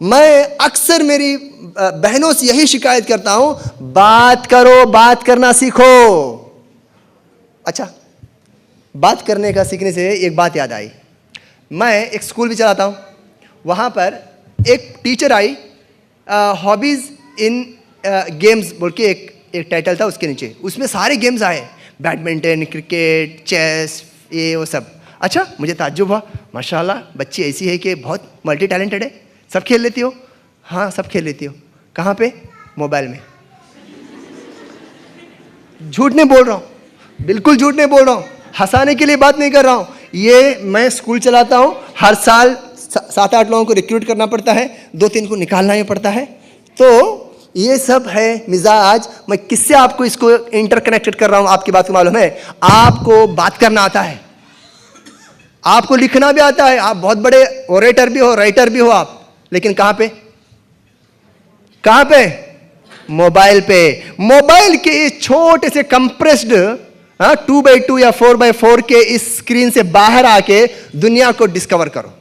मैं अक्सर मेरी बहनों से यही शिकायत करता हूँ, बात करो, बात करना सीखो। अच्छा, बात करने का सीखने से एक बात याद आई। मैं एक स्कूल भी चलाता हूँ, वहाँ पर एक टीचर आई, हॉबीज़ इन गेम्स बोल के एक टाइटल था उसके नीचे, उसमें सारे गेम्स आए, बैडमिंटन, क्रिकेट, चेस, ये वो सब। अच्छा, मुझे ताज्जुब हुआ, माशाल्लाह बच्ची ऐसी है कि बहुत मल्टी टैलेंटेड है, सब खेल लेती हो। हाँ, सब खेल लेती हो। कहाँ पे? मोबाइल में। झूठ नहीं बोल रहा हूँ, बिल्कुल झूठ नहीं बोल रहा हूँ, हंसाने के लिए बात नहीं कर रहा हूँ। ये मैं स्कूल चलाता हूँ, हर साल 7-8 लोगों को रिक्रूट करना पड़ता है, 2-3 को निकालना ही पड़ता है। तो ये सब है मिजाज। मैं किससे आपको इसको इंटरकनेक्टेड कर रहा हूँ, आपकी बात को मालूम है? आपको बात करना आता है, आपको लिखना भी आता है, आप बहुत बड़े ओरेटर भी हो, राइटर भी हो आप, लेकिन कहाँ पे? कहाँ पे? मोबाइल पे। मोबाइल के इस छोटे से कंप्रेस्ड 2x2 या 4x4 के इस स्क्रीन से बाहर आके दुनिया को डिस्कवर करो।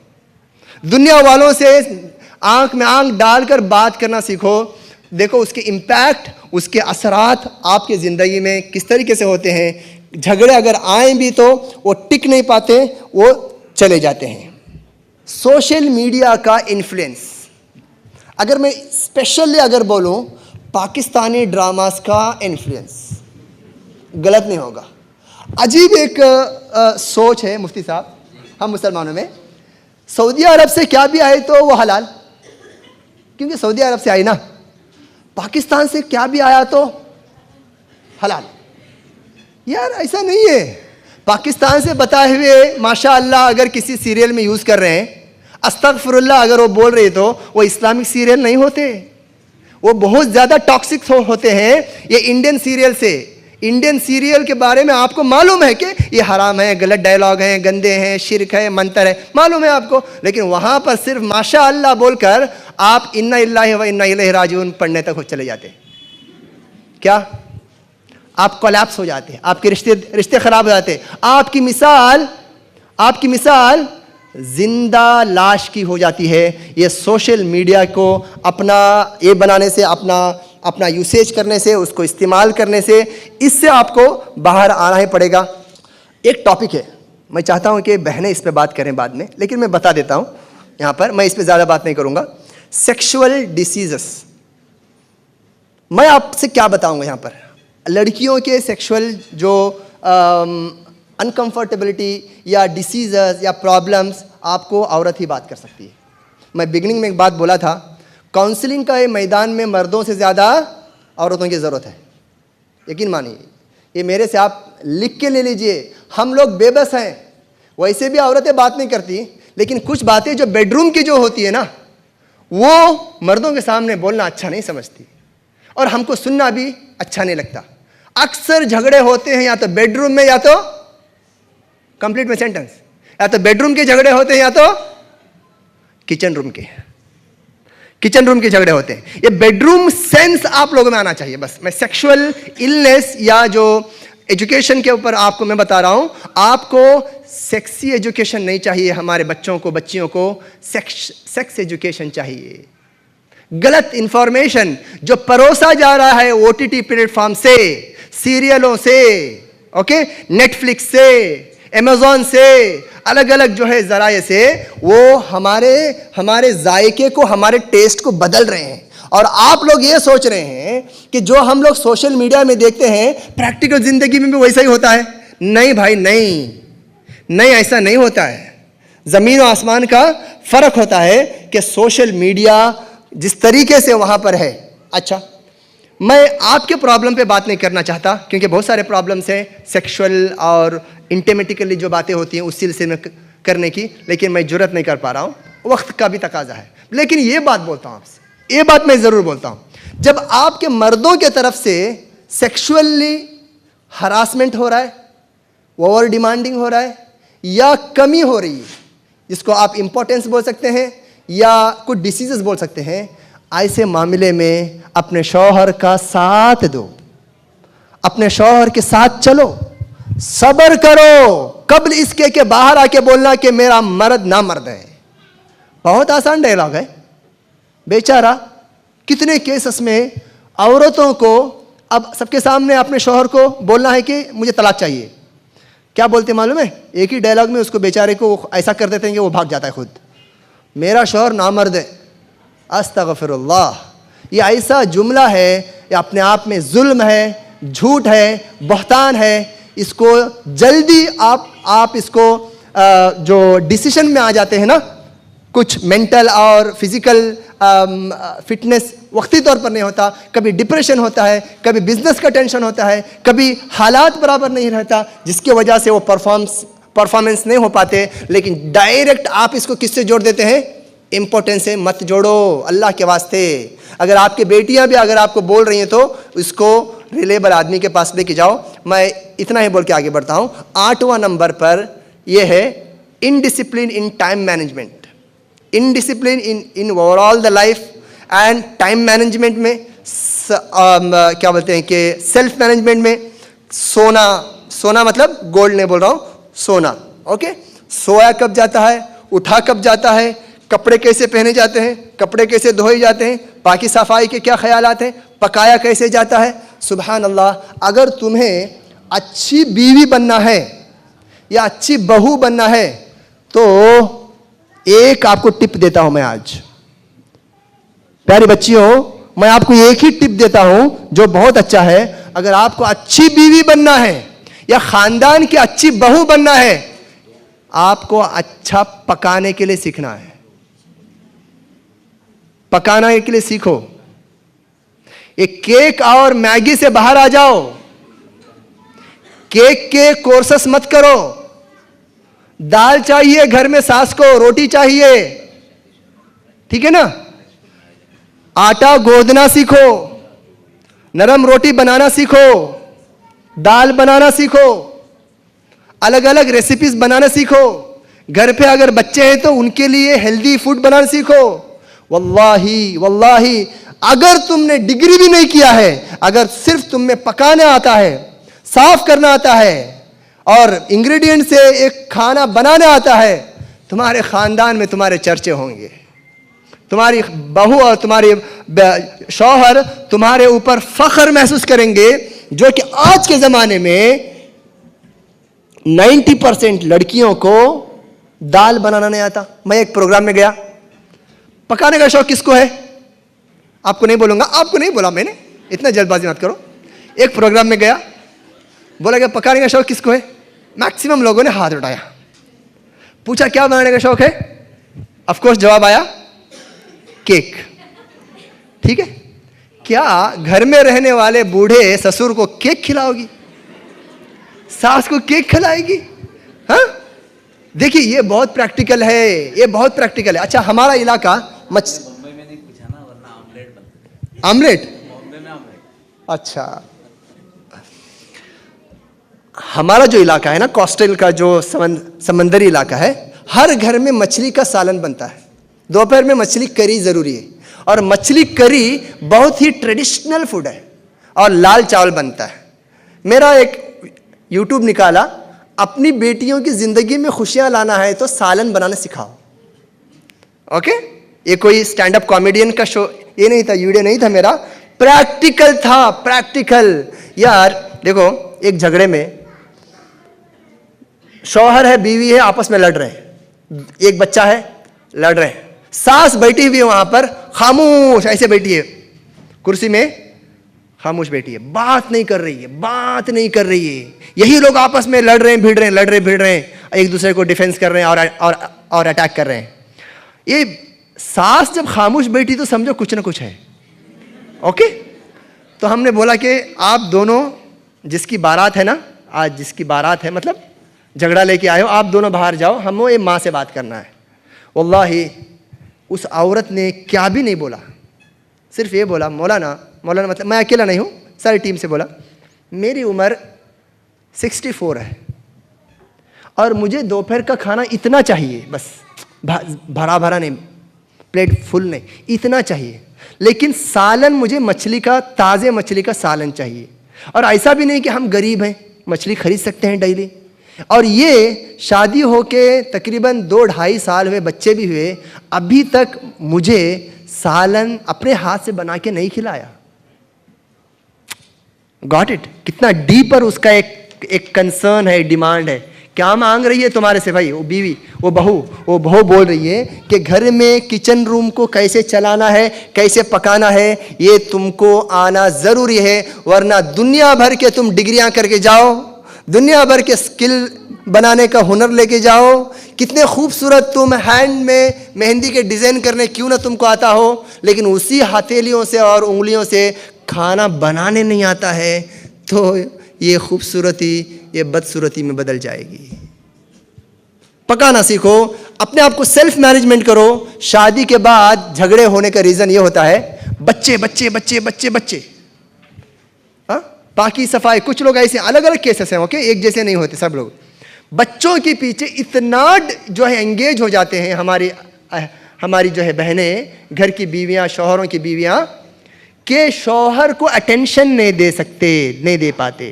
दुनिया वालों से आंख में आंख डालकर बात करना सीखो। देखो उसके इम्पैक्ट, उसके असरात आपके ज़िंदगी में किस तरीके से होते हैं। झगड़े अगर आए भी तो वो टिक नहीं पाते, वो चले जाते हैं। सोशल मीडिया का इन्फ्लुएंस, अगर मैं स्पेशली अगर बोलूं, पाकिस्तानी ड्रामास का इन्फ्लुएंस, गलत नहीं होगा। अजीब एक सोच है मुफ्ती साहब हम मुसलमानों में, सऊदी अरब से क्या भी आए तो वो हलाल, क्योंकि सऊदी अरब से आई ना। पाकिस्तान से क्या भी आया तो हलाल। यार ऐसा नहीं है। पाकिस्तान से बताए हुए माशाअल्लाह अगर किसी सीरियल में यूज़ कर रहे हैं, अस्तगफिरुल्लाह अगर वो बोल रहे तो वो इस्लामिक सीरियल नहीं होते, वो बहुत ज़्यादा टॉक्सिक होते हैं। ये इंडियन सीरियल से, इंडियन सीरियल के बारे में आपको मालूम है कि ये हराम है, गलत डायलॉग हैं, गंदे हैं, शिरक है, मंतर है, मालूम है आपको, लेकिन वहाँ पर सिर्फ माशाअल्लाह बोलकर आप इन्ना लिल्लाहि व इन्ना इलैहि राजिऊन पढ़ने तक चले जाते हैं। क्या? आप कोलैप्स हो जाते हैं, आपके रिश्ते खराब हो जाते हैं। आपकी मिसाल जिंदा लाश की हो जाती है। ये सोशल मीडिया को अपना ये बनाने से, अपना यूसेज करने से, उसको इस्तेमाल करने से, इससे आपको बाहर आना ही पड़ेगा। एक टॉपिक है, मैं चाहता हूं कि बहनें इस पे बात करें बाद में, लेकिन मैं बता देता हूं यहाँ पर, मैं इस पे ज़्यादा बात नहीं करूँगा। सेक्सुअल डिसीजेस, मैं आपसे क्या बताऊँगा यहाँ पर? लड़कियों के सेक्सुअल जो अनकंफर्टेबिलिटी या डिसीजेस या प्रॉब्लम्स आपको औरत ही बात कर सकती है। मैं बिगनिंग में एक बात बोला था, काउंसलिंग का ये मैदान में मर्दों से ज़्यादा औरतों की ज़रूरत है। यकीन मानिए, ये मेरे से आप लिख के ले लीजिए। हम लोग बेबस हैं, वैसे भी औरतें बात नहीं करती, लेकिन कुछ बातें जो बेडरूम की जो होती है ना, वो मर्दों के सामने बोलना अच्छा नहीं समझती, और हमको सुनना भी अच्छा नहीं लगता। अक्सर झगड़े होते हैं या तो बेडरूम में, या तो कंप्लीट में सेंटेंस, या तो बेडरूम के झगड़े होते हैं या तो किचन रूम के झगड़े होते हैं। ये बेडरूम सेंस आप लोगों में आना चाहिए। बस मैं सेक्सुअल इलनेस या जो एजुकेशन के ऊपर आपको मैं बता रहा हूं, आपको सेक्सी एजुकेशन नहीं चाहिए। हमारे बच्चों को, बच्चियों को सेक्स एजुकेशन चाहिए। गलत इंफॉर्मेशन जो परोसा जा रहा है ओटीटी प्लेटफॉर्म से, सीरियलों से, ओके, नेटफ्लिक्स से, अमेज़ॉन से, अलग अलग जो है जराए से, वो हमारे जायके को, हमारे टेस्ट को बदल रहे हैं। और आप लोग ये सोच रहे हैं कि जो हम लोग सोशल मीडिया में देखते हैं प्रैक्टिकल जिंदगी में भी वैसा ही होता है। नहीं भाई, नहीं, ऐसा नहीं होता है। जमीन और आसमान का फर्क होता है कि सोशल मीडिया जिस तरीके से वहां पर है। अच्छा, मैं आपके प्रॉब्लम पे बात नहीं करना चाहता, क्योंकि बहुत सारे प्रॉब्लम्स हैं सेक्सुअल और इंटीमेटिकली जो बातें होती हैं उस सिलसिले में करने की, लेकिन मैं जुर्रत नहीं कर पा रहा हूँ, वक्त का भी तकाजा है। लेकिन ये बात बोलता हूँ आपसे, ये बात मैं ज़रूर बोलता हूँ, जब आपके मर्दों के तरफ से सेक्सुअली हरासमेंट हो रहा है, ओवर डिमांडिंग हो रहा है, या कमी हो रही है, जिसको आप इम्पोर्टेंस बोल सकते हैं या कुछ डिसीजेस बोल सकते हैं, ऐसे मामले में अपने शौहर का साथ दो, अपने शौहर के साथ चलो, सब्र करो, कब्ल इसके के बाहर आके बोलना कि मेरा मर्द ना मर्द है। बहुत आसान डायलॉग है। बेचारा कितने केसेस में औरतों को अब सबके सामने अपने शौहर को बोलना है कि मुझे तलाक चाहिए, क्या बोलते मालूम है? एक ही डायलॉग में उसको बेचारे को ऐसा कर देते हैं कि वो भाग जाता है खुद, मेरा शौहर नामर्द है। अस्तगफिरुल्लाह, ये ऐसा जुमला है, ये अपने आप में जुल्म है, झूठ है, बहतान है। इसको जल्दी आप इसको जो डिसीजन में आ जाते हैं ना, कुछ मेंटल और फिजिकल फिटनेस वक्ती तौर पर नहीं होता, कभी डिप्रेशन होता है, कभी बिजनेस का टेंशन होता है, कभी हालात बराबर नहीं रहता, जिसकी वजह से वो परफॉर्मेंस नहीं हो पाते। लेकिन डायरेक्ट आप इसको किससे जोड़ देते हैं? इम्पोर्टेंस से मत जोड़ो, अल्लाह के वास्ते। अगर आपकी बेटियां भी अगर आपको बोल रही हैं तो इसको रिलेबल आदमी के पास लेके जाओ। मैं इतना ही बोल के आगे बढ़ता हूं। 8वां नंबर पर यह है indiscipline in time management. Indiscipline in overall the life and time management में क्या बोलते हैं कि सेल्फ मैनेजमेंट में सोना मतलब गोल्ड नहीं बोल रहा हूं, सोना। ओके, सोया कब जाता है, उठा कब जाता है, कपड़े कैसे पहने जाते हैं, कपड़े कैसे धोए जाते हैं, बाकी सफाई के क्या ख्यालात हैं, पकाया कैसे जाता है। सुभान अल्लाह, अगर तुम्हें अच्छी बीवी बनना है या अच्छी बहू बनना है तो एक आपको टिप देता हूं मैं आज। प्यारी बच्चियों, मैं आपको एक ही टिप देता हूं जो बहुत अच्छा है। अगर आपको अच्छी बीवी बनना है या खानदान की अच्छी बहू बनना है, आपको अच्छा पकाने के लिए सीखना है। पकाने के लिए सीखो। एक केक और मैगी से बाहर आ जाओ। केक के कोर्सेस मत करो। दाल चाहिए घर में सास को, रोटी चाहिए, ठीक है ना। आटा गोदना सीखो, नरम रोटी बनाना सीखो, दाल बनाना सीखो, अलग अलग रेसिपीज बनाना सीखो। घर पे अगर बच्चे हैं तो उनके लिए हेल्दी फूड बनाना सीखो। वल्लाही वल्लाही, अगर तुमने डिग्री भी नहीं किया है, अगर सिर्फ तुम्हें पकाना आता है, साफ करना आता है और इंग्रेडिएंट से एक खाना बनाना आता है, तुम्हारे खानदान में तुम्हारे चर्चे होंगे। तुम्हारी बहू और तुम्हारे शौहर तुम्हारे ऊपर फख्र महसूस करेंगे, जो कि आज के जमाने में 90% लड़कियों को दाल बनाना नहीं आता। मैं एक प्रोग्राम में गया, पकाने का शौक किसको है? आपको नहीं बोलूंगा, आपको नहीं बोला मैंने, इतना जल्दबाजी मत करो। एक प्रोग्राम में गया, बोला कि पकाने का शौक किसको है? मैक्सिमम लोगों ने हाथ उठाया। पूछा क्या बनाने का शौक है? ऑफ कोर्स जवाब आया केक। ठीक है, क्या घर में रहने वाले बूढ़े ससुर को केक खिलाओगी? सास को केक खिलाएगी? हाँ, देखिए ये बहुत प्रैक्टिकल है, ये बहुत प्रैक्टिकल है। अच्छा, हमारा इलाका बॉम्बे में नहीं पूछा ना, वरना आमलेट बनता है। आमलेट? बॉम्बे में आमलेट। अच्छा, हमारा जो इलाका है ना, कोस्टल का जो समंदरी इलाका है, हर घर में मछली का सालन बनता है। दोपहर में मछली करी जरूरी है, और मछली करी बहुत ही ट्रेडिशनल फूड है, और लाल चावल बनता है। मेरा एक यूट्यूब निकाला, अपनी बेटियों की जिंदगी में खुशियां लाना है तो सालन बनाना सिखाओ। ओके, ये कोई स्टैंड अप कॉमेडियन का शो ये नहीं था, वीडियो नहीं था मेरा, प्रैक्टिकल था, प्रैक्टिकल। यार देखो, एक झगड़े में शौहर है, बीवी है, आपस में लड़ रहे हैं, एक बच्चा है, लड़ रहे हैं। सास बैठी हुई है वहां पर, खामोश ऐसे बैठी है कुर्सी में, खामोश बैठी है, बात नहीं कर रही है, बात नहीं कर रही है। यही लोग आपस में लड़ रहे हैं, भिड़ रहे हैं, लड़ रहे भिड़ रहे हैं, एक दूसरे को डिफेंस कर रहे हैं और अटैक कर रहे हैं। ये सास जब खामोश बैठी तो समझो कुछ ना कुछ है। ओके, तो हमने बोला कि आप दोनों, जिसकी बारात है ना आज, जिसकी बारात है मतलब झगड़ा लेके आए हो, आप दोनों बाहर जाओ, हमें ये माँ से बात करना है। वल्लाही उस औरत ने क्या भी नहीं बोला, सिर्फ ये बोला, मौलाना मतलब मैं अकेला नहीं हूँ, सारी टीम से बोला, मेरी उम्र 64 है और मुझे दोपहर का खाना इतना चाहिए, बस भरा भरा नहीं, प्लेट फुल नहीं, इतना चाहिए, लेकिन सालन मुझे मछली का, ताज़े मछली का सालन चाहिए। और ऐसा भी नहीं कि हम गरीब हैं, मछली खरीद सकते हैं डेली। और ये शादी होके तकरीबन 2-2.5 साल हुए, बच्चे भी हुए, अभी तक मुझे सालन अपने हाथ से बना के नहीं खिलाया। Got it? कितना डीपर उसका एक कंसर्न है, डिमांड है। क्या मांग रही है तुम्हारे से भाई? वो बीवी, वो बहू बोल रही है कि घर में किचन रूम को कैसे चलाना है, कैसे पकाना है, ये तुमको आना ज़रूरी है, वरना दुनिया भर के तुम डिग्रियां करके जाओ, दुनिया भर के स्किल बनाने का हुनर लेके जाओ, कितने खूबसूरत तुम हैंड में मेहंदी के डिज़ाइन करने क्यों ना तुमको आता हो, लेकिन उसी हथेलियों से और उंगलियों से खाना बनाने नहीं आता है, तो ये खूबसूरती ये बदसूरती में बदल जाएगी। पकाना सीखो, अपने आप को सेल्फ मैनेजमेंट करो। शादी के बाद झगड़े होने का रीज़न ये होता है, बच्चे बच्चे बच्चे बच्चे बच्चे, बाकी सफाई। कुछ लोग ऐसे अलग अलग केसेस हैं, ओके, एक जैसे नहीं होते सब लोग। बच्चों के पीछे इतना जो है एंगेज हो जाते हैं हमारी जो है बहनें, घर की बीवियां, शौहरों की बीवियां, के शौहर को अटेंशन नहीं दे पाते।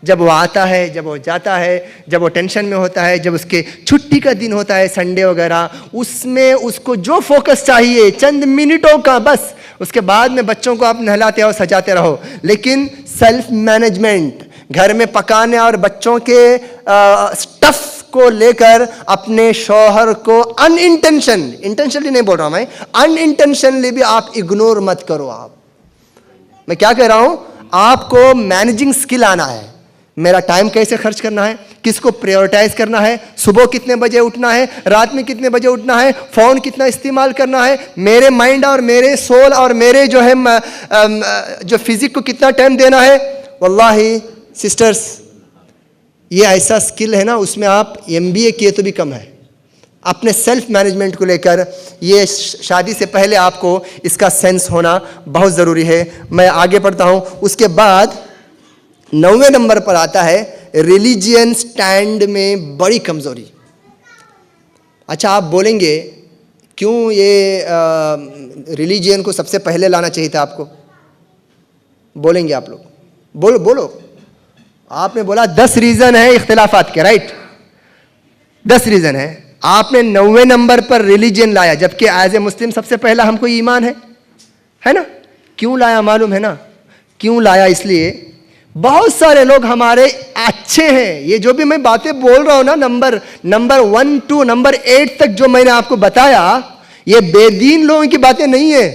जब वो आता है, जब वो जाता है, जब वो टेंशन में होता है, जब उसके छुट्टी का दिन होता है, संडे वगैरह, उसमें उसको जो फोकस चाहिए चंद मिनटों का, बस उसके बाद में बच्चों को आप नहलाते और सजाते रहो। लेकिन सेल्फ मैनेजमेंट, घर में पकाने और बच्चों के स्टफ को लेकर अपने शौहर को इंटेंशनली नहीं बोल रहा मैं, अनइंटेंशनली भी आप इग्नोर मत करो। आप, मैं क्या कह रहा हूं, आपको मैनेजिंग स्किल आना है। मेरा टाइम कैसे खर्च करना है, किसको प्रायोरिटाइज करना है, सुबह कितने बजे उठना है, रात में कितने बजे उठना है, फ़ोन कितना इस्तेमाल करना है, मेरे माइंड और मेरे सोल और मेरे जो है जो फिजिक को कितना टाइम देना है। वल्लाही सिस्टर्स, ये ऐसा स्किल है ना, उसमें आप MBA किए तो भी कम है। अपने सेल्फ मैनेजमेंट को लेकर ये शादी से पहले आपको इसका सेंस होना बहुत ज़रूरी है। मैं आगे बढ़ता हूँ। उसके बाद 9वें नंबर पर आता है रिलीजियन स्टैंड में बड़ी कमज़ोरी। अच्छा, आप बोलेंगे क्यों ये रिलीजियन को सबसे पहले लाना चाहिए था आपको? बोलेंगे आप लोग, बोलो। आपने बोला 10 रीज़न है इख्तिलाफात के, राइट? 10 रीज़न है। आपने 9वें नंबर पर रिलीजियन लाया, जबकि एज ए मुस्लिम सबसे पहला हमको ईमान है ना? क्यों लाया मालूम है ना? क्यों लाया? इसलिए बहुत सारे लोग हमारे अच्छे हैं, ये जो भी मैं बातें बोल रहा हूं ना, नंबर 1 to नंबर 8 तक जो मैंने आपको बताया, ये बेदीन लोगों की बातें नहीं है।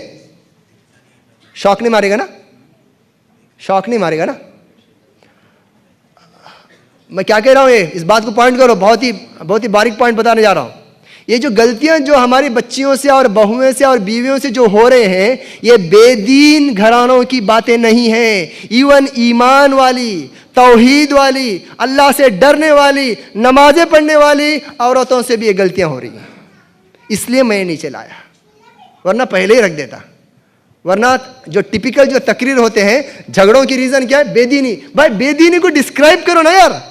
शौक नहीं मारेगा ना? शौक नहीं मारेगा ना? मैं क्या कह रहा हूं, ये इस बात को पॉइंट करो, बहुत ही बारीक पॉइंट बताने जा रहा हूं। ये जो गलतियां जो हमारी बच्चियों से और बहुओं से और बीवियों से जो हो रहे हैं, ये बेदीन घरानों की बातें नहीं हैं। इवन ईमान वाली, तौहीद वाली, अल्लाह से डरने वाली, नमाजें पढ़ने वाली औरतों से भी ये गलतियां हो रही हैं। इसलिए मैं नीचे लाया, वरना पहले ही रख देता। वरना जो टिपिकल जो तकरीर होते हैं, झगड़ों की रीज़न क्या है? बेदीनी। भाई बेदीनी को डिस्क्राइब करो ना यार।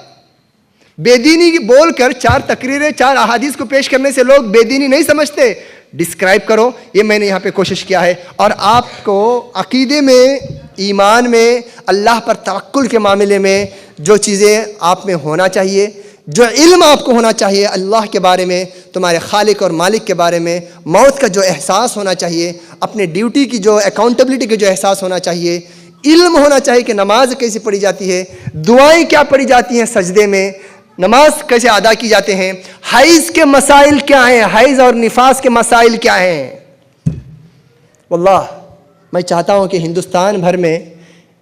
बेदीनी की बोलकर 4 तकरीरें, 4 अहादीस को पेश करने से लोग बेदीनी नहीं समझते। डिस्क्राइब करो, ये मैंने यहाँ पे कोशिश किया है। और आपको अकीदे में, ईमान में, अल्लाह पर तवक्कुल के मामले में जो चीज़ें आप में होना चाहिए, जो इल्म आपको होना चाहिए अल्लाह के बारे में, तुम्हारे खालिक और मालिक के बारे में, मौत का जो एहसास होना चाहिए, अपने ड्यूटी की जो अकाउंटेबिलिटी का जो एहसास होना चाहिए, इल्म होना चाहिए कि नमाज कैसे पढ़ी जाती है, दुआएं क्या पढ़ी जाती हैं सजदे में, नमाज कैसे अदा की जाते हैं, हैज़ के मसाइल क्या हैं, हैज़ और निफास के मसाइल क्या हैं। वल्लाह मैं चाहता हूं कि हिंदुस्तान भर में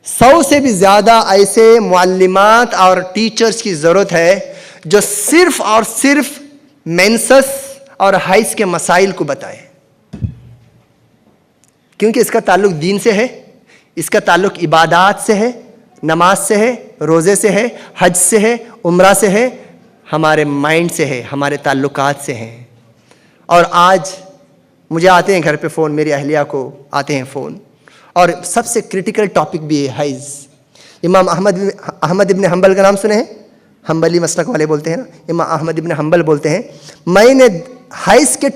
100 से भी ज़्यादा ऐसे मुअल्लिमात और टीचर्स की ज़रूरत है जो सिर्फ और सिर्फ मेंसस और हैज़ के मसाइल को बताएं, क्योंकि इसका ताल्लुक दीन से है, इसका ताल्लुक इबादात से है, नमाज से है, रोज़े से है, हज से है, उम्रा से है, हमारे माइंड से है, हमारे ताल्लुकात से हैं। और आज मुझे आते हैं घर पे फ़ोन, मेरी अहलिया को आते हैं फ़ोन, और सबसे क्रिटिकल टॉपिक भी है हैज़। इमाम अहमद इब्न हंबल का नाम सुने हैं? हंबली मसलक वाले बोलते हैं ना, इमाम अहमद इब्न हंबल बोलते हैं, मैंने हैज़ के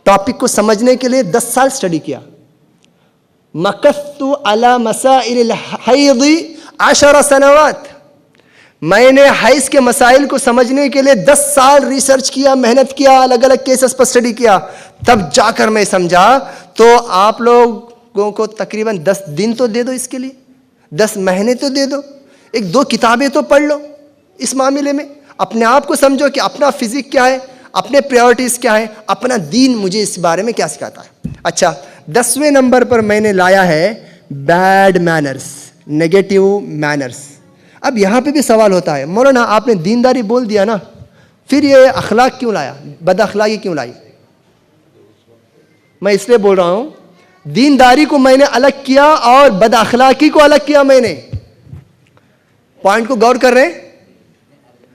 टॉपिक को समझने के लिए 10 साल स्टडी किया। मकस्तु अला मसाइल हैज़ 10 सनवात। मैंने हैज़ के मसाइल को समझने के लिए 10 साल रिसर्च किया, मेहनत किया, अलग अलग केसेस पर स्टडी किया, तब जाकर मैं समझा। तो आप लोगों को तकरीबन 10 दिन तो दे दो इसके लिए, 10 महीने तो दे दो, 1-2 किताबें तो पढ़ लो इस मामले में। अपने आप को समझो कि अपना फिजिक क्या है, अपने प्रायोरिटीज़ क्या है, अपना दीन मुझे इस बारे में क्या सिखाता है। अच्छा, 10वें नंबर पर मैंने लाया है बैड मैनर्स, नेगेटिव मैनर्स। अब यहाँ पे भी सवाल होता है, मौलाना आपने दीनदारी बोल दिया ना, फिर ये अखलाक क्यों लाया, बद अखलाकी क्यों लाई? मैं इसलिए बोल रहा हूँ, दीनदारी को मैंने अलग किया और बद अखलाकी को अलग किया मैंने। पॉइंट को गौर कर रहे हैं?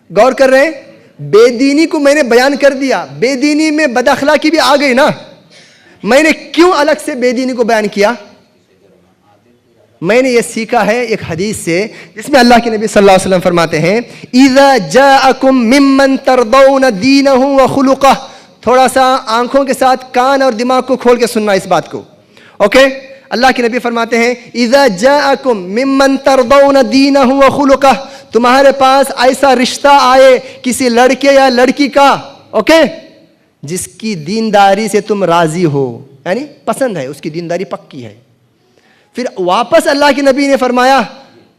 गौर कर रहे हैं? बेदीनी को मैंने बयान कर दिया, बेदीनी में बद अखलाकी भी आ गई ना। मैंने क्यों अलग से बेदीनी को बयान किया? मैंने ये सीखा है एक हदीस से, जिसमें अल्लाह के नबी सल्लल्लाहु अलैहि वसल्लम फरमाते हैं, इज़ा जाअकुम मिम्मन तरदौन दीनहु व खुलुक़ह। थोड़ा सा आंखों के साथ कान और दिमाग को खोल के सुनना इस बात को, ओके? अल्लाह के नबी फरमाते हैं, इज़ा जाअकुम मिम्मन तरदौन दीनहु व खुलुक़ह। तुम्हारे पास ऐसा रिश्ता आए किसी लड़के या लड़की का, ओके, जिसकी दीनदारी से तुम राजी हो, यानी पसंद है, उसकी दीनदारी पक्की है। फिर वापस अल्लाह के नबी ने फरमाया,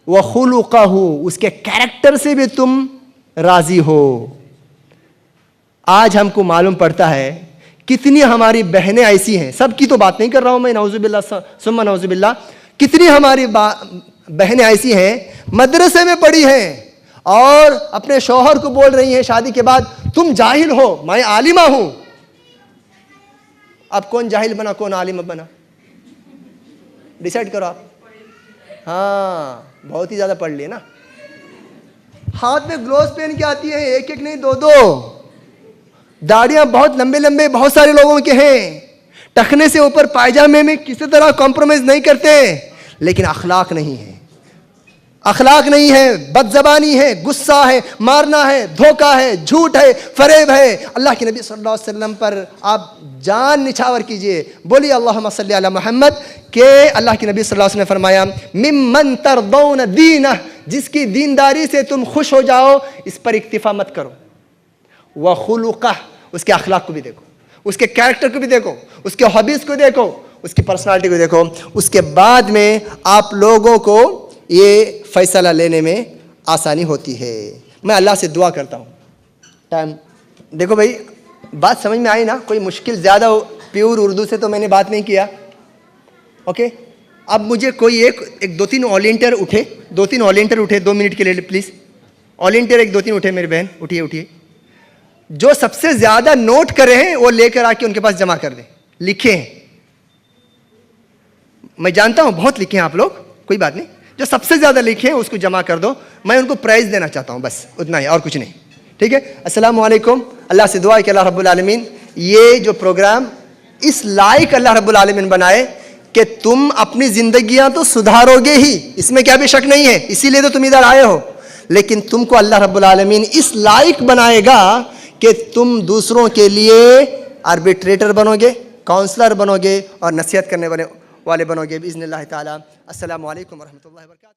व खुलुक़हु, उसके कैरेक्टर से भी तुम राजी हो। आज हमको मालूम पड़ता है कितनी हमारी बहनें ऐसी हैं, सबकी तो बात नहीं कर रहा हूं मैं, नौजुबिल्लाह सुम्मा नौजुबिल्लाह, कितनी हमारी बहनें ऐसी हैं मदरसे में पढ़ी हैं और अपने शौहर को बोल रही हैं शादी के बाद, तुम जाहिल हो, मैं आलिमा हूं। अब कौन जाहिल बना, कौन आलिम बना, डिसाइड करो आप। हाँ, बहुत ही ज्यादा पढ़ लिए ना। हाथ में ग्लोव्स पहन के आती है, एक एक नहीं 2-2। दाढ़ियां बहुत लंबे लंबे बहुत सारे लोगों के हैं, टखने से ऊपर पायजामे में किसी तरह कॉम्प्रोमाइज नहीं करते, लेकिन अखलाक नहीं है, अखलाक नहीं है, बदजबानी है, गुस्सा है, मारना है, धोखा है, झूठ है, फरेब है। अल्लाह के नबी सल्लल्लाहु अलैहि वसल्लम पर आप जान निछावर कीजिए, बोलिए अल्लाहुम्मा सल्ली अला मोहम्मद, के अल्लाह के नबी सल्लल्लाहु अलैहि वसल्लम ने फरमाया, मिम्मन तरदौन दीनह, जिसकी दीनदारी से तुम खुश हो जाओ, इस पर इक्तिफा मत करो। व खुलुक़ह, उसके अखलाक को भी देखो, उसके कैरेक्टर को भी देखो, उसके हॉबीज को देखो, उसकी पर्सनालिटी को देखो। उसके बाद में आप लोगों को ये फैसला लेने में आसानी होती है। मैं अल्लाह से दुआ करता हूँ। टाइम देखो भाई, बात समझ में आई ना? कोई मुश्किल ज़्यादा प्योर उर्दू से तो मैंने बात नहीं किया, ओके? अब मुझे कोई एक 2-3 वॉलंटियर उठे, 2-3 वॉलंटियर उठे 2 मिनट के लिए प्लीज़। वॉलंटियर 1-2-3 उठे मेरी बहन, उठिए उठिए। जो सबसे ज़्यादा नोट करे हैं वो लेकर आके उनके पास जमा कर दें, लिखे हैं। मैं जानता हूँ बहुत लिखे हैं आप लोग, कोई बात नहीं, जो सबसे ज़्यादा लिखे हैं उसको जमा कर दो। मैं उनको प्राइज़ देना चाहता हूँ, बस उतना ही और कुछ नहीं, ठीक है? अस्सलामु अलैकुम। अल्लाह से दुआ है कि अल्लाह रब्बुल आलमीन ये जो प्रोग्राम इस लायक अल्लाह रब्बुल आलमीन बनाए कि तुम अपनी ज़िंदगियाँ तो सुधारोगे ही, इसमें क्या भी शक नहीं है, इसीलिए तो तुम इधर आए हो। लेकिन तुमको अल्लाह रब्बुल आलमीन इस लायक बनाएगा कि तुम दूसरों के लिए आर्बिट्रेटर बनोगे, काउंसलर बनोगे और नसीहत करने वाले बनोगे बिइज़्निल्लाह ताला। अस्सलामु अलैकुम व रहमतुल्लाहि व बरकातुहू।